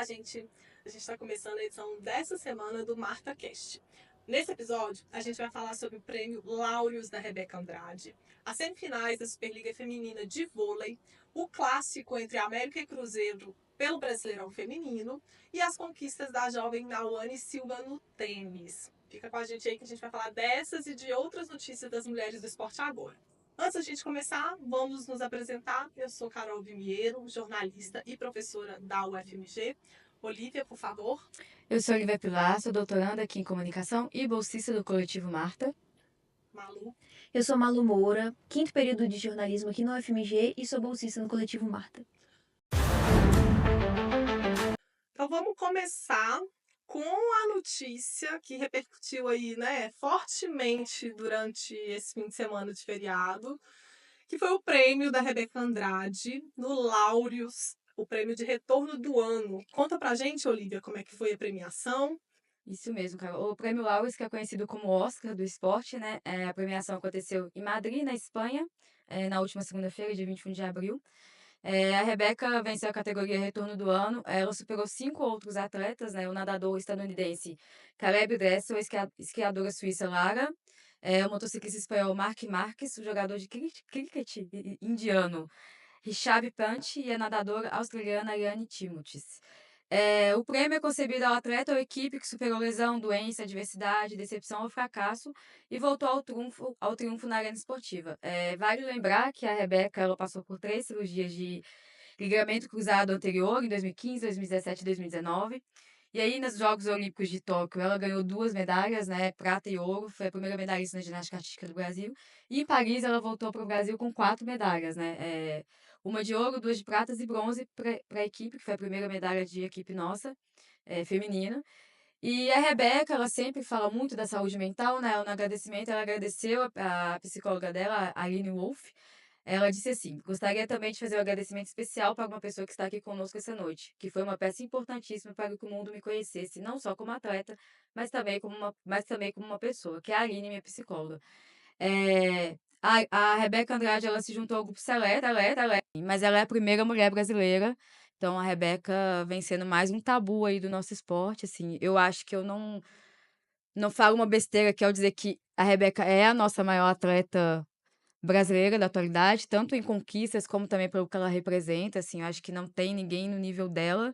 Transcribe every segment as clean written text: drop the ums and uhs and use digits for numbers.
A gente está começando a edição dessa semana do MartaCast. Nesse episódio, a gente vai falar sobre o prêmio Laureus da Rebeca Andrade, as semifinais da Superliga Feminina de Vôlei, o clássico entre América e Cruzeiro pelo Brasileirão Feminino e as conquistas da jovem Nauane Silva no tênis. Fica com a gente aí que a gente vai falar dessas e de outras notícias das mulheres do esporte agora. Antes da gente começar, vamos nos apresentar. Eu sou Carol Vimiero, jornalista e professora da UFMG. Olivia, por favor. Eu sou Olivia Pilar, sou doutoranda aqui em comunicação e bolsista do Coletivo Marta. Malu. Eu sou Malu Moura, quinto período de jornalismo aqui no UFMG e sou bolsista no Coletivo Marta. Então vamos começar com a notícia que repercutiu aí, né, fortemente durante esse fim de semana de feriado, que foi o prêmio da Rebeca Andrade no Laureus, o prêmio de retorno do ano. Conta pra gente, Olivia, como é que foi a premiação. Isso mesmo, cara. O Prêmio Laureus, que é conhecido como Oscar do esporte, né? A premiação aconteceu em Madrid, na Espanha, na última segunda-feira, dia 21 de abril. A Rebeca venceu a categoria Retorno do Ano. Ela superou 5 outros atletas, né? O nadador estadunidense Caleb Dressel, a esquiadora suíça Lara, o motociclista espanhol Marc Marques, o jogador de cricket indiano Rishabh Pant e a nadadora australiana Ariane Timothy. O prêmio é concebido ao atleta ou equipe que superou lesão, doença, adversidade, decepção ou fracasso e voltou ao triunfo na arena esportiva. Vale lembrar que a Rebeca ela passou por 3 cirurgias de ligamento cruzado anterior, em 2015, 2017 e 2019. E aí, nos Jogos Olímpicos de Tóquio, ela ganhou 2 medalhas, né? Prata e ouro. Foi a primeira medalhista na ginástica artística do Brasil. E em Paris, ela voltou para o Brasil com 4 medalhas, né? Uma de ouro, 2 de pratas e bronze para a equipe, que foi a primeira medalha de equipe nossa, feminina. E a Rebeca, ela sempre fala muito da saúde mental, né? No agradecimento, ela agradeceu a psicóloga dela, a Aline Wolf. Ela disse assim: gostaria também de fazer um agradecimento especial para uma pessoa que está aqui conosco essa noite, que foi uma peça importantíssima para que o mundo me conhecesse, não só como atleta, mas também como uma pessoa, que é a Aline, minha psicóloga. A Rebeca Andrade, ela se juntou ao grupo Seleta, mas ela é a primeira mulher brasileira. Então, a Rebeca vem sendo mais um tabu aí do nosso esporte, assim. Eu acho que eu não falo uma besteira que ao dizer que a Rebeca é a nossa maior atleta brasileira da atualidade, tanto em conquistas como também pelo que ela representa, assim, eu acho que não tem ninguém no nível dela.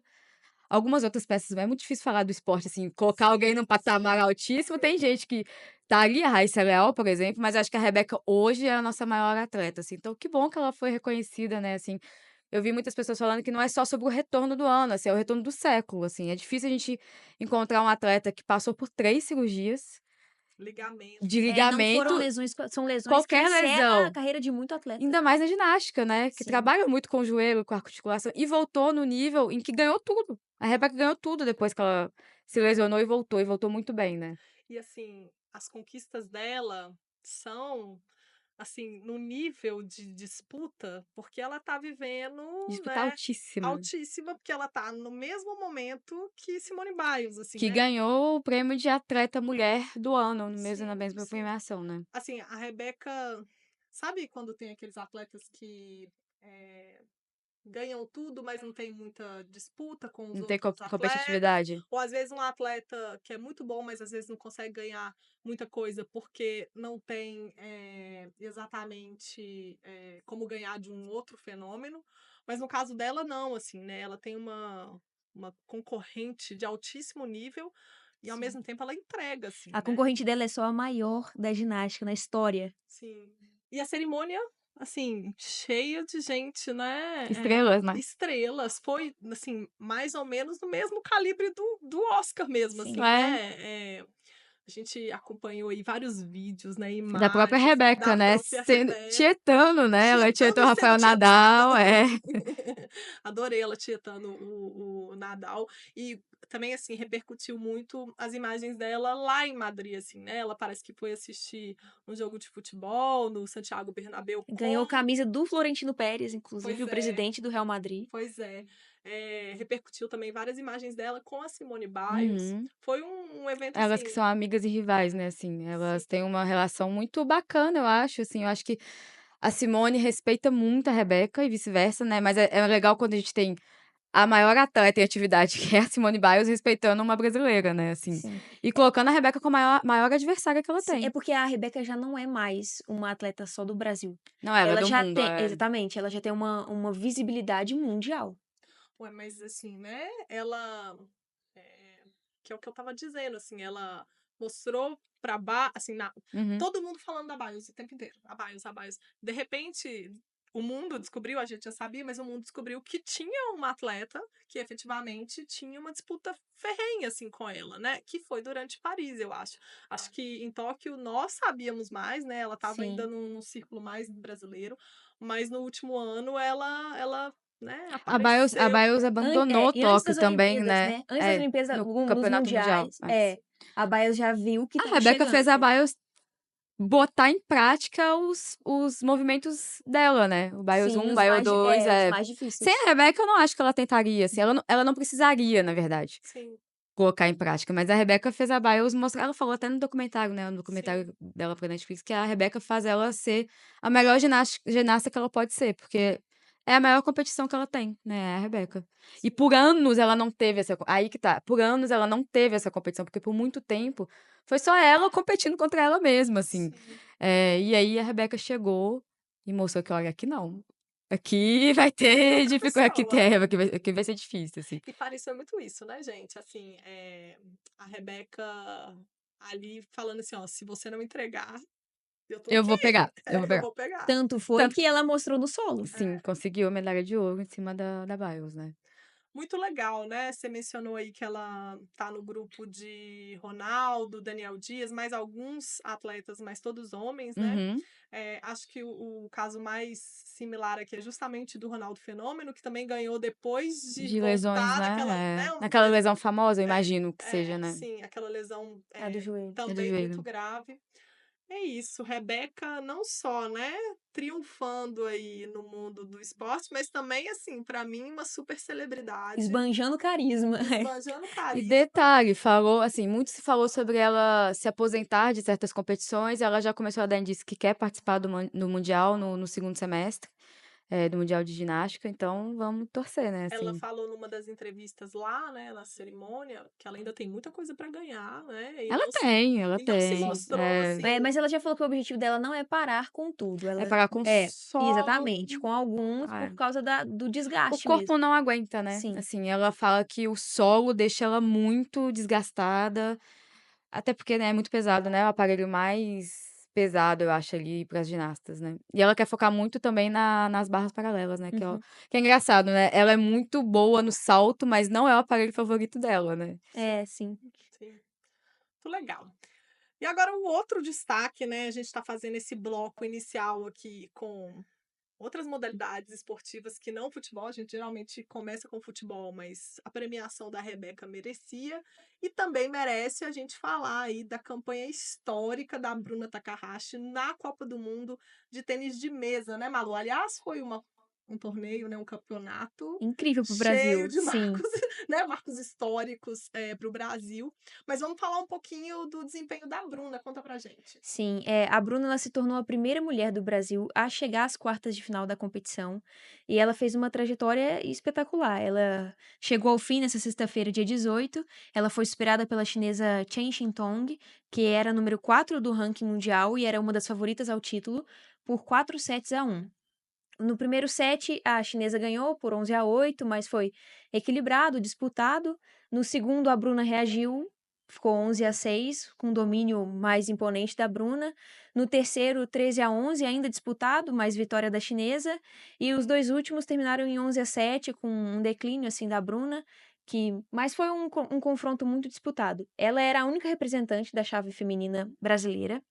Algumas outras peças, é muito difícil falar do esporte, assim, colocar alguém num patamar altíssimo. Tem gente que tá ali, a Raíssa Leal, por exemplo, mas acho que a Rebeca hoje é a nossa maior atleta, assim. Então, que bom que ela foi reconhecida, né, assim. Eu vi muitas pessoas falando que não é só sobre o retorno do ano, assim, é o retorno do século, assim. É difícil a gente encontrar um atleta que passou por 3 cirurgias Ligamento. de Não foram ligamento, lesões, são lesões que qualquer encerram a lesão. carreira de muito atleta. Ainda mais na ginástica, né? Que Sim. trabalha muito com o joelho, com a articulação. E voltou no nível em que ganhou tudo. A Rebeca ganhou tudo depois que ela se lesionou e voltou muito bem, né? E assim, as conquistas dela são assim, no nível de disputa, porque ela tá vivendo, Disputa né, altíssima. altíssima, porque ela tá no mesmo momento que Simone Biles, assim, Que né? ganhou o prêmio de atleta mulher do ano, na mesma Sim. premiação, né? Assim, a Rebeca, sabe quando tem aqueles atletas que ganham tudo, mas não tem muita disputa com os Não tem outros atletas? competitividade. Ou às vezes um atleta que é muito bom, mas às vezes não consegue ganhar muita coisa porque não tem exatamente como ganhar de um outro fenômeno. Mas no caso dela, não, assim, né? Ela tem uma concorrente de altíssimo nível e ao Sim. mesmo tempo ela entrega, assim, A né? concorrente dela é só a maior da ginástica na história. Sim. E a cerimônia, assim, cheia de gente, né? Estrelas, né? Estrelas. Foi, assim, mais ou menos no mesmo calibre do Oscar mesmo, Sim. assim, né? A gente acompanhou aí vários vídeos, né? Da própria Imagens Rebeca, da né? própria Rebeca. Tietando, né? Ela tietou o Sendo Rafael tietada. Nadal, Adorei ela tietando o Nadal. E também, assim, repercutiu muito as imagens dela lá em Madrid, assim, né? Ela parece que foi assistir um jogo de futebol no Santiago Bernabéu. Ganhou camisa do Florentino Pérez, inclusive, Pois o presidente do Real Madrid. Pois é. Repercutiu também várias imagens dela com a Simone Biles. Uhum. Foi um evento, Elas que assim... são amigas e rivais, né, assim, elas Sim. têm uma relação muito bacana, eu acho, assim, eu acho que a Simone respeita muito a Rebeca e vice-versa, né, mas é legal quando a gente tem a maior atleta em atividade, que é a Simone Biles, respeitando uma brasileira, né, assim. Sim. E colocando a Rebeca como a maior adversária que ela Sim, tem. é porque a Rebeca já não é mais uma atleta só do Brasil. Não, ela é Ela do já mundo, tem, exatamente, ela já tem uma visibilidade mundial. Ué, mas assim, né? Ela. é, que é o que eu tava dizendo, assim, ela mostrou pra assim, Uhum. todo mundo falando da Bios o tempo inteiro. A Bios, a Bios. De repente, o mundo descobriu, a gente já sabia, mas o mundo descobriu que tinha uma atleta que efetivamente tinha uma disputa ferrenha, assim, com ela, né? Que foi durante Paris, eu acho. Acho que em Tóquio nós sabíamos mais, né? Ela tava ainda Sim. num círculo mais brasileiro, mas no último ano ela né, A Biles apareceu. abandonou E antes Tóquio das também, Olimpíadas, né? né? Antes das Olimpíadas, No nos campeonato mundial. mundiais, a Biles já viu que A tava Rebeca fez chegando. a Biles botar em prática os movimentos dela, né? O Biles Sim, 1, Biles 2, os mais difíceis. Sem a Rebeca, eu não acho que ela tentaria, assim. Ela não precisaria, na verdade, Sim, colocar em prática. Mas a Rebeca fez a Biles mostrar. Ela falou até no documentário, né? No sim. documentário dela pra Netflix, que a Rebeca faz ela ser a melhor ginasta que ela pode ser, porque é a maior competição que ela tem, né? É a Rebeca. E por anos ela não teve essa. Aí que tá. Por anos ela não teve essa competição, porque por muito tempo foi só ela competindo contra ela mesma, assim. Sim. E aí a Rebeca chegou e mostrou que, olha, aqui não. Aqui vai ter Outra dificuldade, pessoa. aqui vai ser difícil, assim. E Paris foi muito isso, né, gente? Assim, a Rebeca ali falando assim, ó, se você não entregar, eu tô Eu aqui, vou pegar, eu vou eu pegar. vou pegar. Tanto foi Tanto que ela mostrou no solo. sim, conseguiu a medalha de ouro em cima da Biles, né. Muito legal, né? Você mencionou aí que ela tá no grupo de Ronaldo, Daniel Dias, mais alguns atletas, mas todos homens, né? Uhum. Acho que o caso mais similar aqui é justamente do Ronaldo Fenômeno, que também ganhou depois de De lesões, voltar daquela, né, né? naquela lesão famosa, eu imagino que seja, né. Sim, aquela lesão A do joelho. É do também muito joelho. grave. É isso, Rebeca não só, né, triunfando aí no mundo do esporte, mas também, assim, para mim, uma super celebridade, Esbanjando carisma. esbanjando E carisma. detalhe, falou assim, muito se falou sobre ela se aposentar de certas competições, ela já começou a dar indício que quer participar do mundial no segundo semestre, do mundial de ginástica, então vamos torcer, né, Ela assim. falou numa das entrevistas lá, né, na cerimônia, que ela ainda tem muita coisa para ganhar, né, Ela e não se tem, mostrou assim. Mas ela já falou que o objetivo dela não é parar com tudo. é Ela parar com só. exatamente, com alguns por causa do O desgaste mesmo. corpo não aguenta, né. Sim. Assim, ela fala que o solo deixa ela muito desgastada, até porque, né, é muito pesado, né, é o aparelho mais pesado, eu acho, ali, para as ginastas, né. E ela quer focar muito também nas barras paralelas, né, Uhum. que é engraçado, né, ela é muito boa no salto, mas não é o aparelho favorito dela, né. Sim. Sim, muito legal. E agora o outro destaque, né, a gente está fazendo esse bloco inicial aqui com outras modalidades esportivas que não futebol, a gente geralmente começa com futebol, mas a premiação da Rebeca merecia e também merece a gente falar aí da campanha histórica da Bruna Takahashi na Copa do Mundo de tênis de mesa, né, Malu? Aliás, foi um torneio, né, um campeonato Incrível pro cheio Brasil. de Sim. marcos, né, marcos históricos para o Brasil. Mas vamos falar um pouquinho do desempenho da Bruna, conta pra gente. Sim, a Bruna ela se tornou a primeira mulher do Brasil a chegar às quartas de final da competição e ela fez uma trajetória espetacular. Ela chegou ao fim nessa sexta-feira, dia 18. Ela foi superada pela chinesa Chen Xintong, que era número 4 do ranking mundial e era uma das favoritas ao título, por 4 sets a 1. No primeiro set, a chinesa ganhou por 11-8, mas foi equilibrado, disputado. No segundo, a Bruna reagiu, ficou 11-6, com domínio mais imponente da Bruna. No terceiro, 13-11, ainda disputado, mas vitória da chinesa. E os dois últimos terminaram em 11-7, com um declínio assim da Bruna. Mas foi um confronto muito disputado. Ela era a única representante da chave feminina brasileira.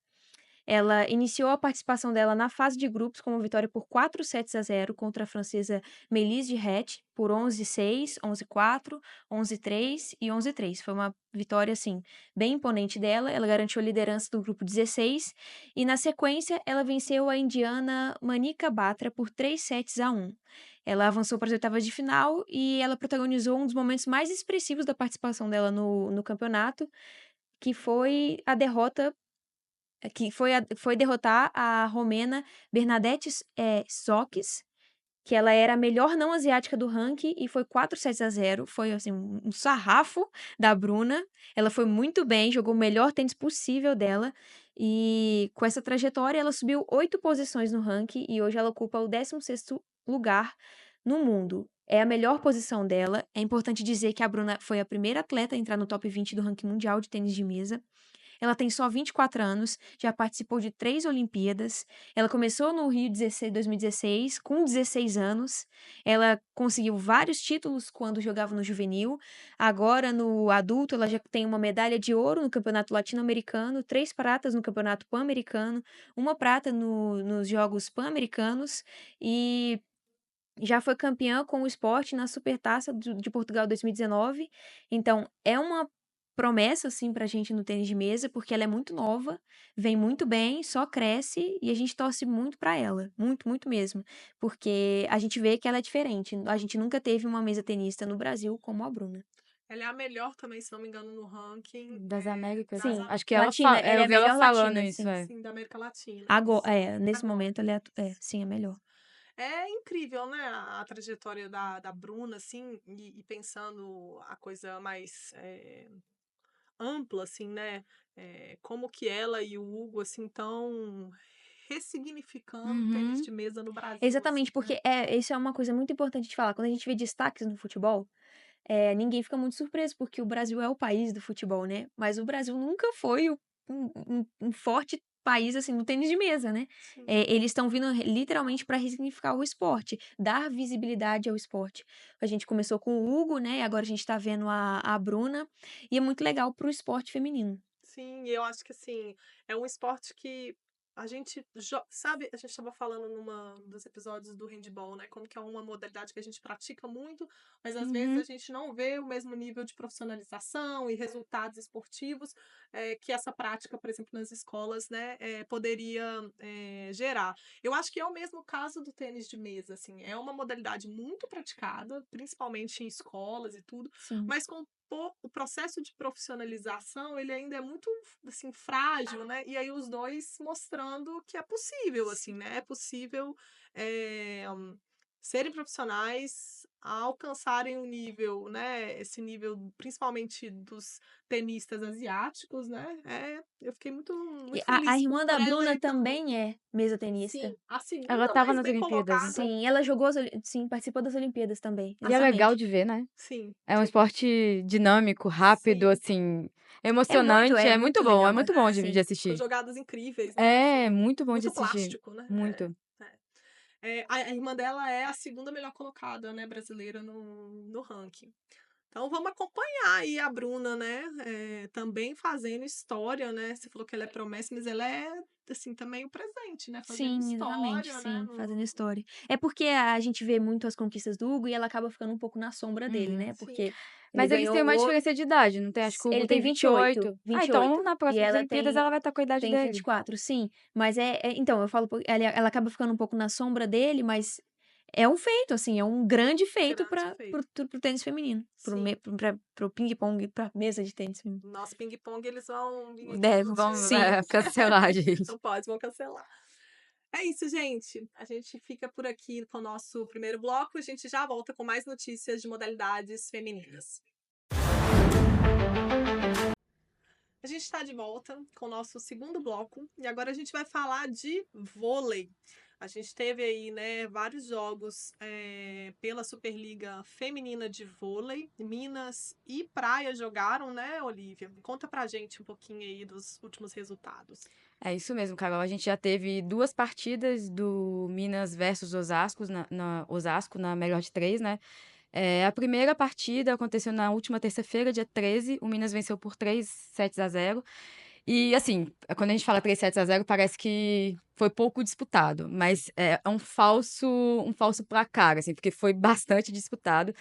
Ela iniciou a participação dela na fase de grupos com uma vitória por 4 sets a 0 contra a francesa Melise de Hett, por 11-6, 11-4, 11-3 e 11-3. Foi uma vitória, assim, bem imponente dela. Ela garantiu a liderança do grupo 16 e, na sequência, ela venceu a indiana Manika Batra por 3 sets a 1. Ela avançou para as oitavas de final e ela protagonizou um dos momentos mais expressivos da participação dela no campeonato, que foi a derrota foi derrotar a romena Bernadette Sokis, que ela era a melhor não asiática do ranking e foi 4-0. Foi, assim, um sarrafo da Bruna. Ela foi muito bem, jogou o melhor tênis possível dela. E com essa trajetória, ela subiu 8 posições no ranking e hoje ela ocupa o 16º lugar no mundo. É a melhor posição dela. É importante dizer que a Bruna foi a primeira atleta a entrar no top 20 do ranking mundial de tênis de mesa. Ela tem só 24 anos, já participou de 3 Olimpíadas. Ela começou no Rio 2016, com 16 anos. Ela conseguiu vários títulos quando jogava no juvenil. Agora, no adulto, ela já tem uma medalha de ouro no Campeonato Latino-Americano, 3 pratas no Campeonato Pan-Americano, uma prata nos Jogos Pan-Americanos e já foi campeã com o esporte na Supertaça de Portugal 2019. Então, é uma promessa, assim, pra gente no tênis de mesa, porque ela é muito nova, vem muito bem, só cresce e a gente torce muito pra ela. Muito, muito mesmo. Porque a gente vê que ela é diferente. A gente nunca teve uma mesa tenista no Brasil como a Bruna. Ela é a melhor também, se não me engano, no ranking Das Américas. das Sim, Acho que ela latina. Ela é eu a vi ela melhor falando latina, isso, sim. sim, da América Latina. Agora, Isso. nesse Agora. momento, ela sim, é melhor. É incrível, né, a trajetória da Bruna, assim, e pensando a coisa mais ampla, assim, né, como que ela e o Hugo, assim, estão ressignificando o tênis Uhum. de mesa no Brasil, Exatamente, assim, né? porque isso é uma coisa muito importante de falar. Quando a gente vê destaques no futebol, ninguém fica muito surpreso, porque o Brasil é o país do futebol, né? Mas o Brasil nunca foi um forte país, assim, no tênis de mesa, né? Sim. Eles estão vindo literalmente para ressignificar o esporte, dar visibilidade ao esporte. A gente começou com o Hugo, né? Agora a gente tá vendo a Bruna, e é muito legal pro esporte feminino. Sim, eu acho que assim, é um esporte que a gente sabe, a gente estava falando numa dos episódios do handball, né? Como que é uma modalidade que a gente pratica muito, mas às vezes a Uhum. gente não vê o mesmo nível de profissionalização e resultados esportivos que essa prática, por exemplo, nas escolas, né, poderia gerar. Eu acho que é o mesmo caso do tênis de mesa, assim, é uma modalidade muito praticada, principalmente em escolas e tudo, Sim. mas com o processo de profissionalização, ele ainda é muito, assim, frágil, né? E aí os dois mostrando que é possível, assim, né? É possível serem profissionais, alcançarem um nível, né? Esse nível, principalmente dos tenistas asiáticos, né? Eu fiquei muito, E muito a feliz irmã por da ela Bruna e pelo... também é mesa tenista. Sim, a Ela segunda tava mais nas bem Olimpíadas, né? colocada. Sim, ela jogou sim, participou das Olimpíadas também. E é legal Exatamente. de ver, né? Sim, É um esporte dinâmico, rápido, sim. assim, emocionante. É É muito é legal, muito bom de sim. Com assistir. jogadas incríveis, né? É Assim, muito bom de muito assistir. plástico, né? Muito. A irmã dela é a segunda melhor colocada, né, brasileira no ranking. Então vamos acompanhar aí a Bruna, né? Também fazendo história, né? Você falou que ela é promessa, mas ela é assim também o presente, né? Fazendo Sim, exatamente, história, né? sim, fazendo história. É porque a gente vê muito as conquistas do Hugo e ela acaba ficando um pouco na sombra dele, né? Sim. Porque ele Mas eles têm ganhou uma o ouro, diferença de idade, não tem? Acho que o Hugo ele tem tem 28, 28. Ah, então 28, nas e próximas ela Olimpíadas ela vai estar com a idade tem dele. 24, sim. Mas então, eu falo, ela acaba ficando um pouco na sombra dele, mas é um feito, assim, é um grande feito Grande feito. pro tênis feminino, Sim. pro ping-pong, pra mesa de tênis feminino. Nosso ping-pong, eles vão vir aqui Deve, Vamos sim. cancelar, gente. Não pode, vão cancelar. É isso, gente. A gente fica por aqui com o nosso primeiro bloco. A gente já volta com mais notícias de modalidades femininas. A gente está de volta com o nosso segundo bloco e agora a gente vai falar de vôlei. A gente teve aí, né, vários jogos pela Superliga Feminina de Vôlei. Minas e Praia jogaram, né, Olivia? Conta pra gente um pouquinho aí dos últimos resultados. É isso mesmo, Carol. A gente já teve 2 partidas do Minas versus Osasco Osasco, na melhor de 3, né? A primeira partida aconteceu na última terça-feira, dia 13. O Minas venceu por 3-0. E, assim, quando a gente fala 3-0, parece que foi pouco disputado. Mas é um falso placar, assim, porque foi bastante disputado.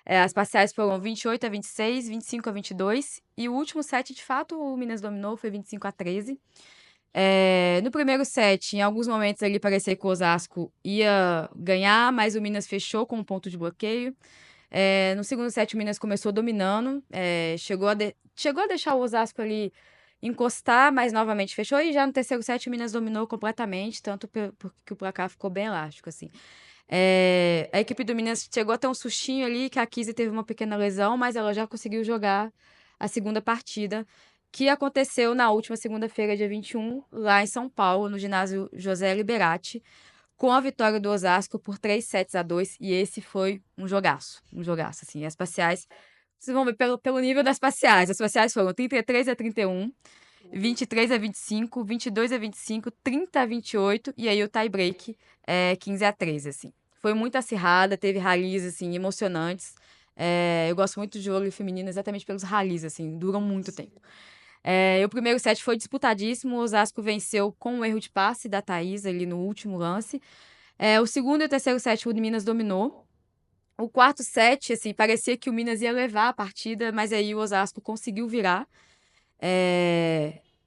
As parciais foram 28-26, 25-22. E o último set, de fato, o Minas dominou, foi 25-13. No primeiro set, em alguns momentos ali parecia que o Osasco ia ganhar, mas o Minas fechou com um ponto de bloqueio. No segundo set, o Minas começou dominando, chegou a deixar o Osasco ali encostar, mas novamente fechou. E já no terceiro set, o Minas dominou completamente, tanto porque o placar ficou bem elástico, assim. A equipe do Minas chegou a ter um sustinho ali, que a Kizzy teve uma pequena lesão, mas ela já conseguiu jogar a segunda partida, que aconteceu na última segunda-feira, dia 21, lá em São Paulo, no ginásio José Liberati, com a vitória do Osasco por 3-2, e esse foi um jogaço, assim. As parciais, vocês vão ver pelo nível das parciais. As parciais foram 33-31, 23-25, 22-25, 30-28, e aí o tie-break 15-3, assim. Foi muito acirrada, teve rallies, assim, emocionantes. Eu gosto muito de vôlei feminino exatamente pelos rallies, assim, duram muito tempo. E o primeiro set foi disputadíssimo, o Osasco venceu com um erro de passe da Thaís ali no último lance. O segundo e o terceiro set o Minas dominou. O quarto set, assim, parecia que o Minas ia levar a partida, mas aí o Osasco conseguiu virar.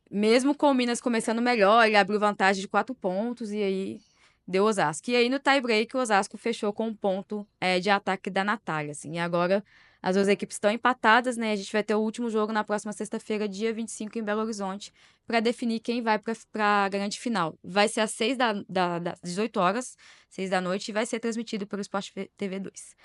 Mesmo com o Minas começando melhor, ele abriu vantagem de 4 pontos e aí deu Osasco. E aí no tie-break o Osasco fechou com um ponto de ataque da Natália, assim. E agora as duas equipes estão empatadas, né? A gente vai ter o último jogo na próxima sexta-feira, dia 25, em Belo Horizonte, para definir quem vai para a grande final. Vai ser às 18 horas, 6 da noite, e vai ser transmitido pelo Sport TV 2.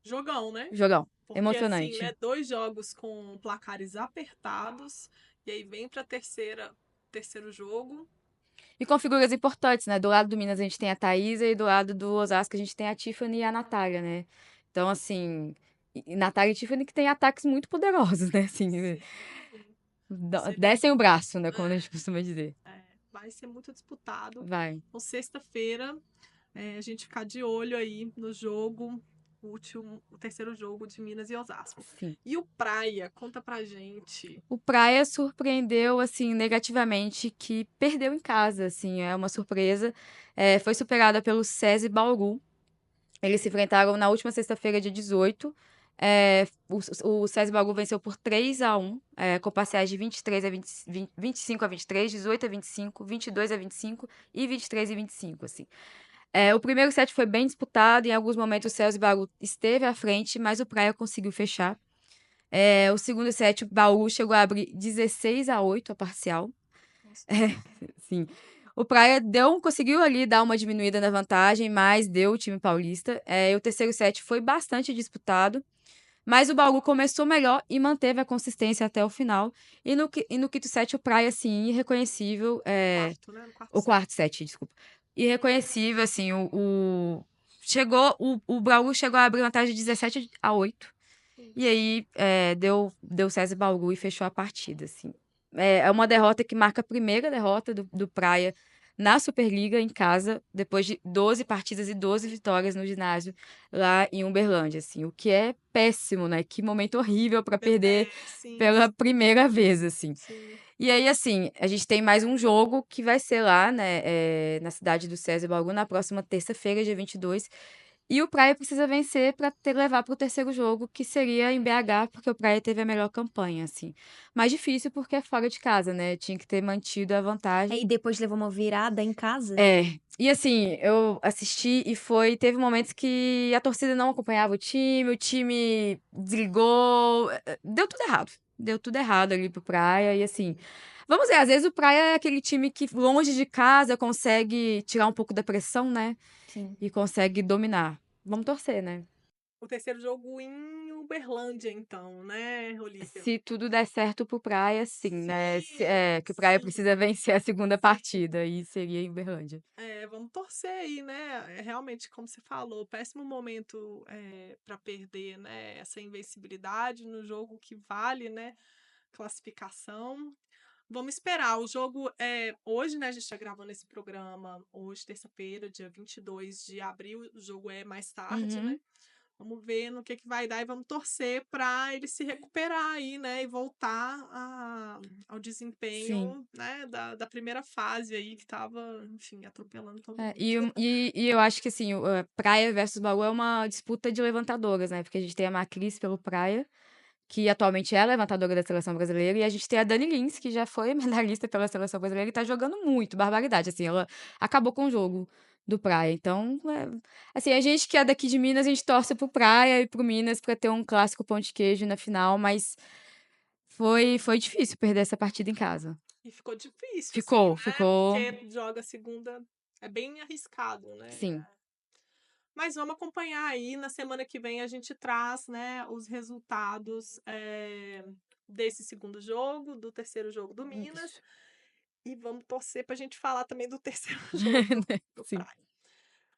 Jogão, né? Jogão. Porque Emocionante. assim, né, 2 jogos com placares apertados, e aí vem para terceiro jogo. E com figuras importantes, né? Do lado do Minas a gente tem a Thaísa e do lado do Osasco a gente tem a Tiffany e a Natália, né? Então, assim, e Natália e Tiffany que tem ataques muito poderosos, né? Assim, Você vê, descem o braço, né? Como a gente costuma dizer. vai ser muito disputado. Vai. Então, sexta-feira, a gente ficar de olho aí no jogo, o terceiro jogo de Minas e Osasco. Sim. E o Praia, conta pra gente. O Praia surpreendeu, assim, negativamente, que perdeu em casa, assim, é uma surpresa. Foi superada pelo SESI Bauru. Eles se enfrentaram na última sexta-feira, dia 18. O SESI Bauru venceu por 3-1, com parciais de 25-23, 18-25, 22-25 e 23-25, assim. O primeiro set foi bem disputado, em alguns momentos o SESI Bauru esteve à frente, mas o Praia conseguiu fechar. O segundo set, o Bauru chegou a abrir 16-8 a parcial. Sim. O Praia conseguiu ali dar uma diminuída na vantagem, mas deu o time paulista. E o terceiro set foi bastante disputado, mas o Bauru começou melhor e manteve a consistência até o final. E no quinto set, o Praia, assim, irreconhecível. Quarto, né? O quarto set, desculpa. Irreconhecível, assim, o Bauru chegou a abrir vantagem de 17-8. E aí deu César Bauru e fechou a partida, assim. É uma derrota que marca a primeira derrota do Praia na Superliga em casa, depois de 12 partidas e 12 vitórias no ginásio lá em Uberlândia, assim, o que é péssimo, né? Que momento horrível para perder Sim, pela primeira vez, assim. sim. E aí, assim, a gente tem mais um jogo que vai ser lá, né, na cidade do César Bauru, na próxima terça-feira, dia 22. E o Praia precisa vencer para levar para o terceiro jogo, que seria em BH, porque o Praia teve a melhor campanha, assim. Mais difícil porque é fora de casa, né? Tinha que ter mantido a vantagem. E depois levou uma virada em casa. E assim, eu assisti e teve momentos que a torcida não acompanhava o time desligou, deu tudo errado. Deu tudo errado ali pro Praia e assim, vamos ver, às vezes o Praia é aquele time que longe de casa consegue tirar um pouco da pressão, né? Sim. E consegue dominar. Vamos torcer, né? O terceiro jogo em Uberlândia, então, né, Olivia? Se tudo der certo pro Praia, sim, né? Sim, Que o Praia sim. precisa vencer a segunda partida e seria em Uberlândia. Vamos torcer aí, né? Realmente, como você falou, péssimo momento para perder, né? Essa invencibilidade no jogo que vale, né? Classificação. Vamos esperar. O jogo é hoje, né? A gente está gravando esse programa hoje, terça-feira, dia 22 de abril. O jogo é mais tarde, né? Vamos ver no que vai dar e vamos torcer para ele se recuperar aí, né? E voltar ao desempenho, né? Da primeira fase aí, que estava, enfim, atropelando todo mundo. E eu acho que, assim, Praia versus Bauru é uma disputa de levantadoras, né? Porque a gente tem a Macris pelo Praia, que atualmente é a levantadora da seleção brasileira, e a gente tem a Dani Lins, que já foi medalhista pela seleção brasileira e tá jogando muito, barbaridade, assim, ela acabou com o jogo do Praia. Então, assim, a gente que é daqui de Minas, a gente torce pro Praia e pro Minas pra ter um clássico pão de queijo na final, mas foi difícil perder essa partida em casa. E ficou difícil, Ficou. Porque joga segunda, é bem arriscado, né? Sim. Mas vamos acompanhar aí. Na semana que vem a gente traz, né, os resultados desse segundo jogo, do terceiro jogo do Minas. Isso. E vamos torcer para a gente falar também do terceiro jogo do Sim. Praia.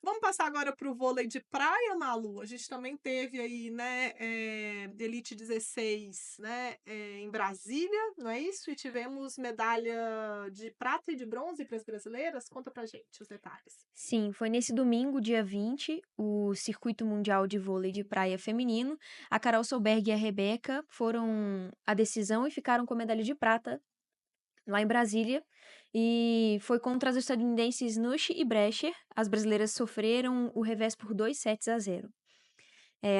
Vamos passar agora para o vôlei de praia, Malu. A gente também teve aí, né, Elite 16, né, em Brasília, não é isso? E tivemos medalha de prata e de bronze para as brasileiras. Conta pra gente os detalhes. Sim, foi nesse domingo, dia 20, o Circuito Mundial de Vôlei de Praia Feminino. A Carol Solberg e a Rebeca foram à decisão e ficaram com a medalha de prata lá em Brasília. E foi contra as estadunidenses Nush e Brecher. As brasileiras sofreram o revés por 2 sets a 0.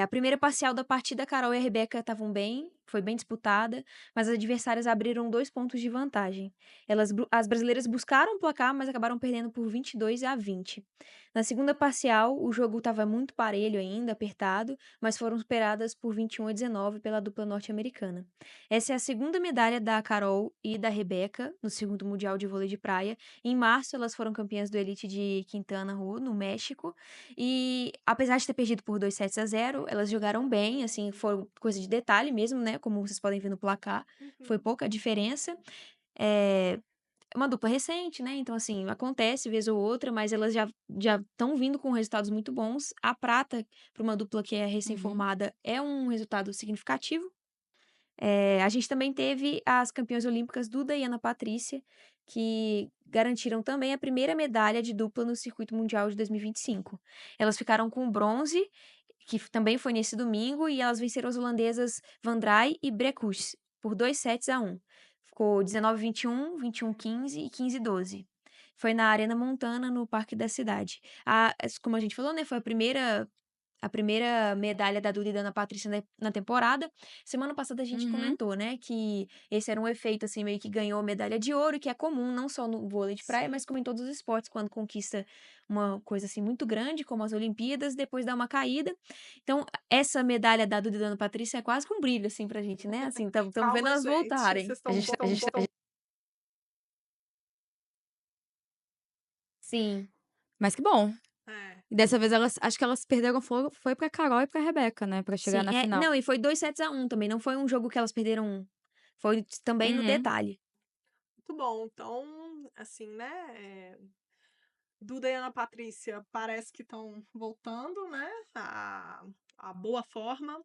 A primeira parcial da partida, a Carol e a Rebeca estavam bem, foi bem disputada, mas as adversárias abriram 2 pontos de vantagem. As brasileiras buscaram o placar, mas acabaram perdendo por 22-20. Na segunda parcial, o jogo estava muito parelho ainda, apertado, mas foram superadas por 21-19 pela dupla norte-americana. Essa é a segunda medalha da Carol e da Rebeca no segundo Mundial de Vôlei de Praia. Em março, elas foram campeãs do Elite de Quintana Roo, no México, e apesar de ter perdido por 2 sets a 0, elas jogaram bem, assim, foi coisa de detalhe mesmo, né? Como vocês podem ver no placar, foi Uhum. pouca diferença. É uma dupla recente, né? Então, assim, acontece vez ou outra, mas elas já estão vindo com resultados muito bons. A prata, para uma dupla que é Uhum. recém-formada, é um resultado significativo. A gente também teve as campeãs olímpicas Duda e Ana Patrícia, que garantiram também a primeira medalha de dupla no Circuito Mundial de 2025. Elas ficaram com o bronze, que também foi nesse domingo, e elas venceram as holandesas Van Draaij e Brecus por 2 sets a 1. Ficou 19-21, 21-15 e 15-12. Foi na Arena Montana, no Parque da Cidade. Como a gente falou, né, foi a primeira medalha da Duda e da Ana Patrícia na temporada. Semana passada a gente Uhum. comentou, né, que esse era um efeito, assim, meio que ganhou medalha de ouro, que é comum não só no vôlei de praia, Sim. mas como em todos os esportes, quando conquista uma coisa, assim, muito grande, como as Olimpíadas, depois dá uma caída. Então, essa medalha da Duda e da Ana Patrícia é quase que um brilho, assim, pra gente, né, assim, estamos vendo Calma, elas gente. Vocês voltarem. estão. Sim, Mas que bom. É. E dessa vez acho que elas perderam foi pra Carol e pra Rebeca, né? Pra chegar sim. na final. Não, e foi 2 sets a 1 também, não foi um jogo que elas perderam, foi também no Uhum. detalhe. Muito bom. Então, assim, né? Duda e Ana Patrícia parece que estão voltando, né? A boa forma.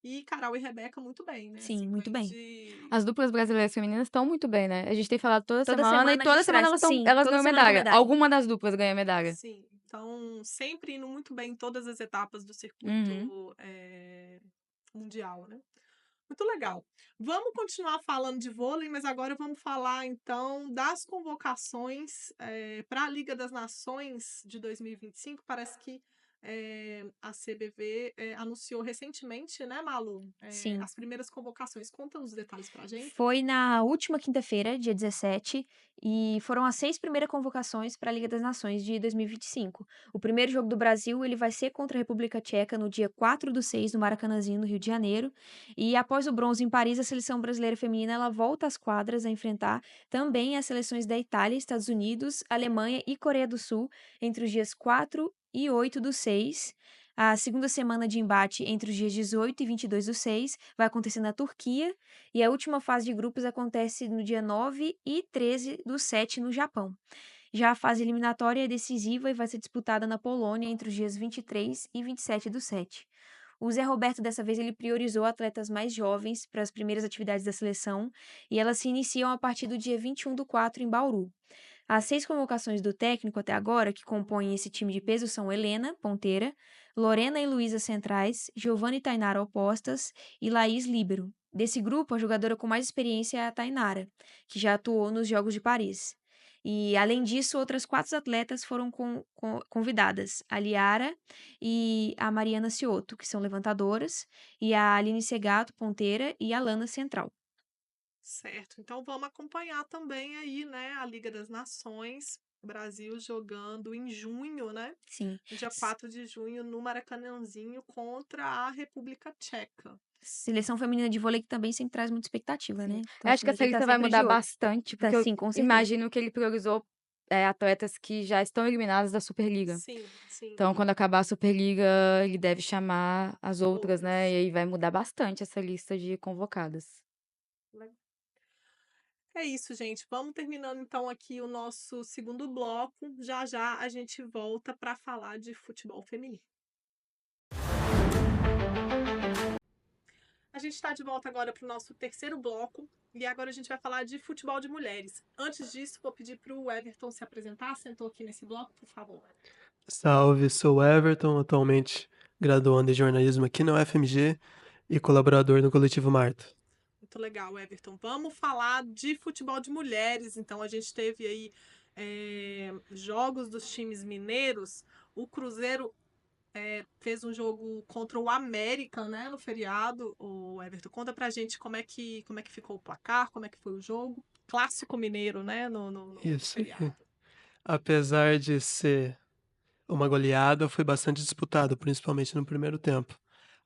E Carol e Rebeca muito bem, né? Sim, Assim, muito vem bem. de. As duplas brasileiras femininas estão muito bem, né? A gente tem falado toda Toda semana e semana a toda gente semana traz. Sim, elas toda ganham semana com medalha. medalha. Alguma das duplas ganha medalha. Sim. Então, sempre indo muito bem em todas as etapas do Uhum. circuito mundial, né? Muito legal. Vamos continuar falando de vôlei, mas agora vamos falar então das convocações para a Liga das Nações de 2025. Parece que a CBV anunciou recentemente, né, Malu? Sim. As primeiras convocações. Conta os detalhes para a gente. Foi na última quinta-feira, dia 17, e foram as 6 primeiras convocações para a Liga das Nações de 2025. O primeiro jogo do Brasil ele vai ser contra a República Tcheca no dia 4/6, no Maracanãzinho, no Rio de Janeiro. E após o bronze em Paris, a seleção brasileira feminina ela volta às quadras a enfrentar também as seleções da Itália, Estados Unidos, Alemanha e Coreia do Sul entre os dias 4 e 8/6. A segunda semana de embate entre os dias 18 e 22/6 vai acontecer na Turquia. E a última fase de grupos acontece no dia 9 e 13/7 no Japão. Já a fase eliminatória é decisiva e vai ser disputada na Polônia entre os dias 23 e 27/7. O Zé Roberto, dessa vez, ele priorizou atletas mais jovens para as primeiras atividades da seleção e elas se iniciam a partir do dia 21/4 em Bauru. As 6 convocações do técnico até agora, que compõem esse time de peso, são Helena, ponteira, Lorena e Luísa centrais, Giovanna e Tainara opostas e Laís líbero. Desse grupo, a jogadora com mais experiência é a Tainara, que já atuou nos Jogos de Paris. E, além disso, outras 4 atletas foram convidadas, a Liara e a Mariana Cioto, que são levantadoras, e a Aline Segato, ponteira, e a Lana central. Certo. Então vamos acompanhar também aí, né, a Liga das Nações. Brasil jogando em junho, né? Sim. No dia 4 de junho, no Maracanãzinho, contra a República Tcheca. Seleção feminina de vôlei que também sempre traz muita expectativa, Sim. né? Então, Eu acho assim, que a essa gente tá lista vai sempre mudar de olho. bastante, Tá, porque eu sim, com certeza. imagino que ele priorizou atletas que já estão eliminados da Superliga. Sim, sim. Então, quando acabar a Superliga, ele deve chamar as outras, né? E Outras. aí vai mudar bastante essa lista de convocadas. É isso, gente. Vamos terminando então aqui o nosso segundo bloco. Já já a gente volta para falar de futebol feminino. A gente está de volta agora para o nosso terceiro bloco e agora a gente vai falar de futebol de mulheres. Antes disso, vou pedir para o Everton se apresentar. Sentou aqui nesse bloco, por favor. Salve, sou o Everton, atualmente graduando em jornalismo aqui na UFMG e colaborador no Coletivo Marta. Muito legal, Everton. Vamos falar de futebol de mulheres. Então, a gente teve aí jogos dos times mineiros. O Cruzeiro fez um jogo contra o América, né, no feriado. O Everton, conta pra gente como é que ficou o placar, como é que foi o jogo. Clássico mineiro, né, no Isso aí. feriado. Apesar de ser uma goleada, foi bastante disputado, principalmente no primeiro tempo.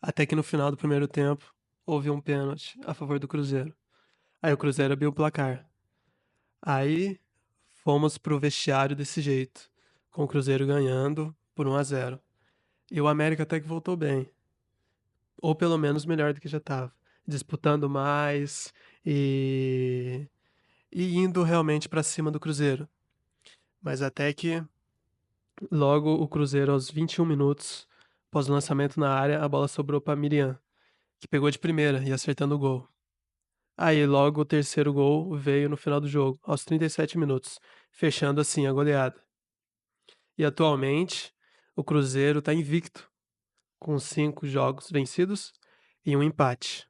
Até que no final do primeiro tempo, houve um pênalti a favor do Cruzeiro. Aí o Cruzeiro abriu o placar. Aí fomos pro vestiário desse jeito, com o Cruzeiro ganhando por 1-0. E o América até que voltou bem. Ou pelo menos melhor do que já estava. Disputando mais e indo realmente para cima do Cruzeiro. Mas até que logo o Cruzeiro, aos 21 minutos, após o lançamento na área, a bola sobrou para Miriam, que pegou de primeira e acertando o gol. Aí logo o terceiro gol veio no final do jogo, aos 37 minutos, fechando assim a goleada. E atualmente o Cruzeiro está invicto, com 5 jogos vencidos e um empate.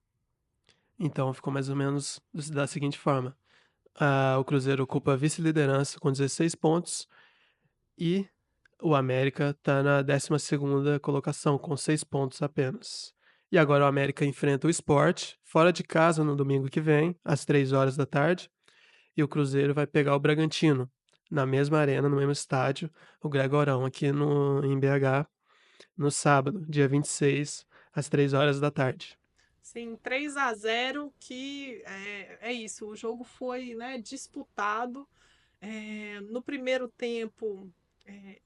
Então ficou mais ou menos da seguinte forma: o Cruzeiro ocupa a vice-liderança com 16 pontos e o América está na 12ª colocação com 6 pontos apenas. E agora o América enfrenta o Sport fora de casa no domingo que vem, às 3 horas da tarde, e o Cruzeiro vai pegar o Bragantino na mesma arena, no mesmo estádio, o Gregorão, aqui em BH, no sábado, dia 26, às 3 horas da tarde. Sim, 3-0, que é isso. O jogo foi, né, disputado. No primeiro tempo,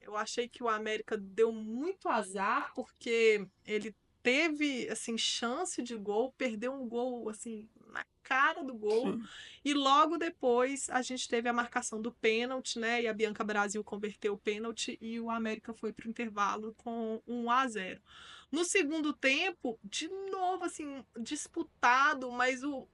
eu achei que o América deu muito azar, porque ele teve assim chance de gol, perdeu um gol assim na cara do gol, Sim. e logo depois a gente teve a marcação do pênalti, né? E a Bianca Brasil converteu o pênalti e o América foi para o intervalo com 1-0. No segundo tempo, de novo assim, disputado, mas eu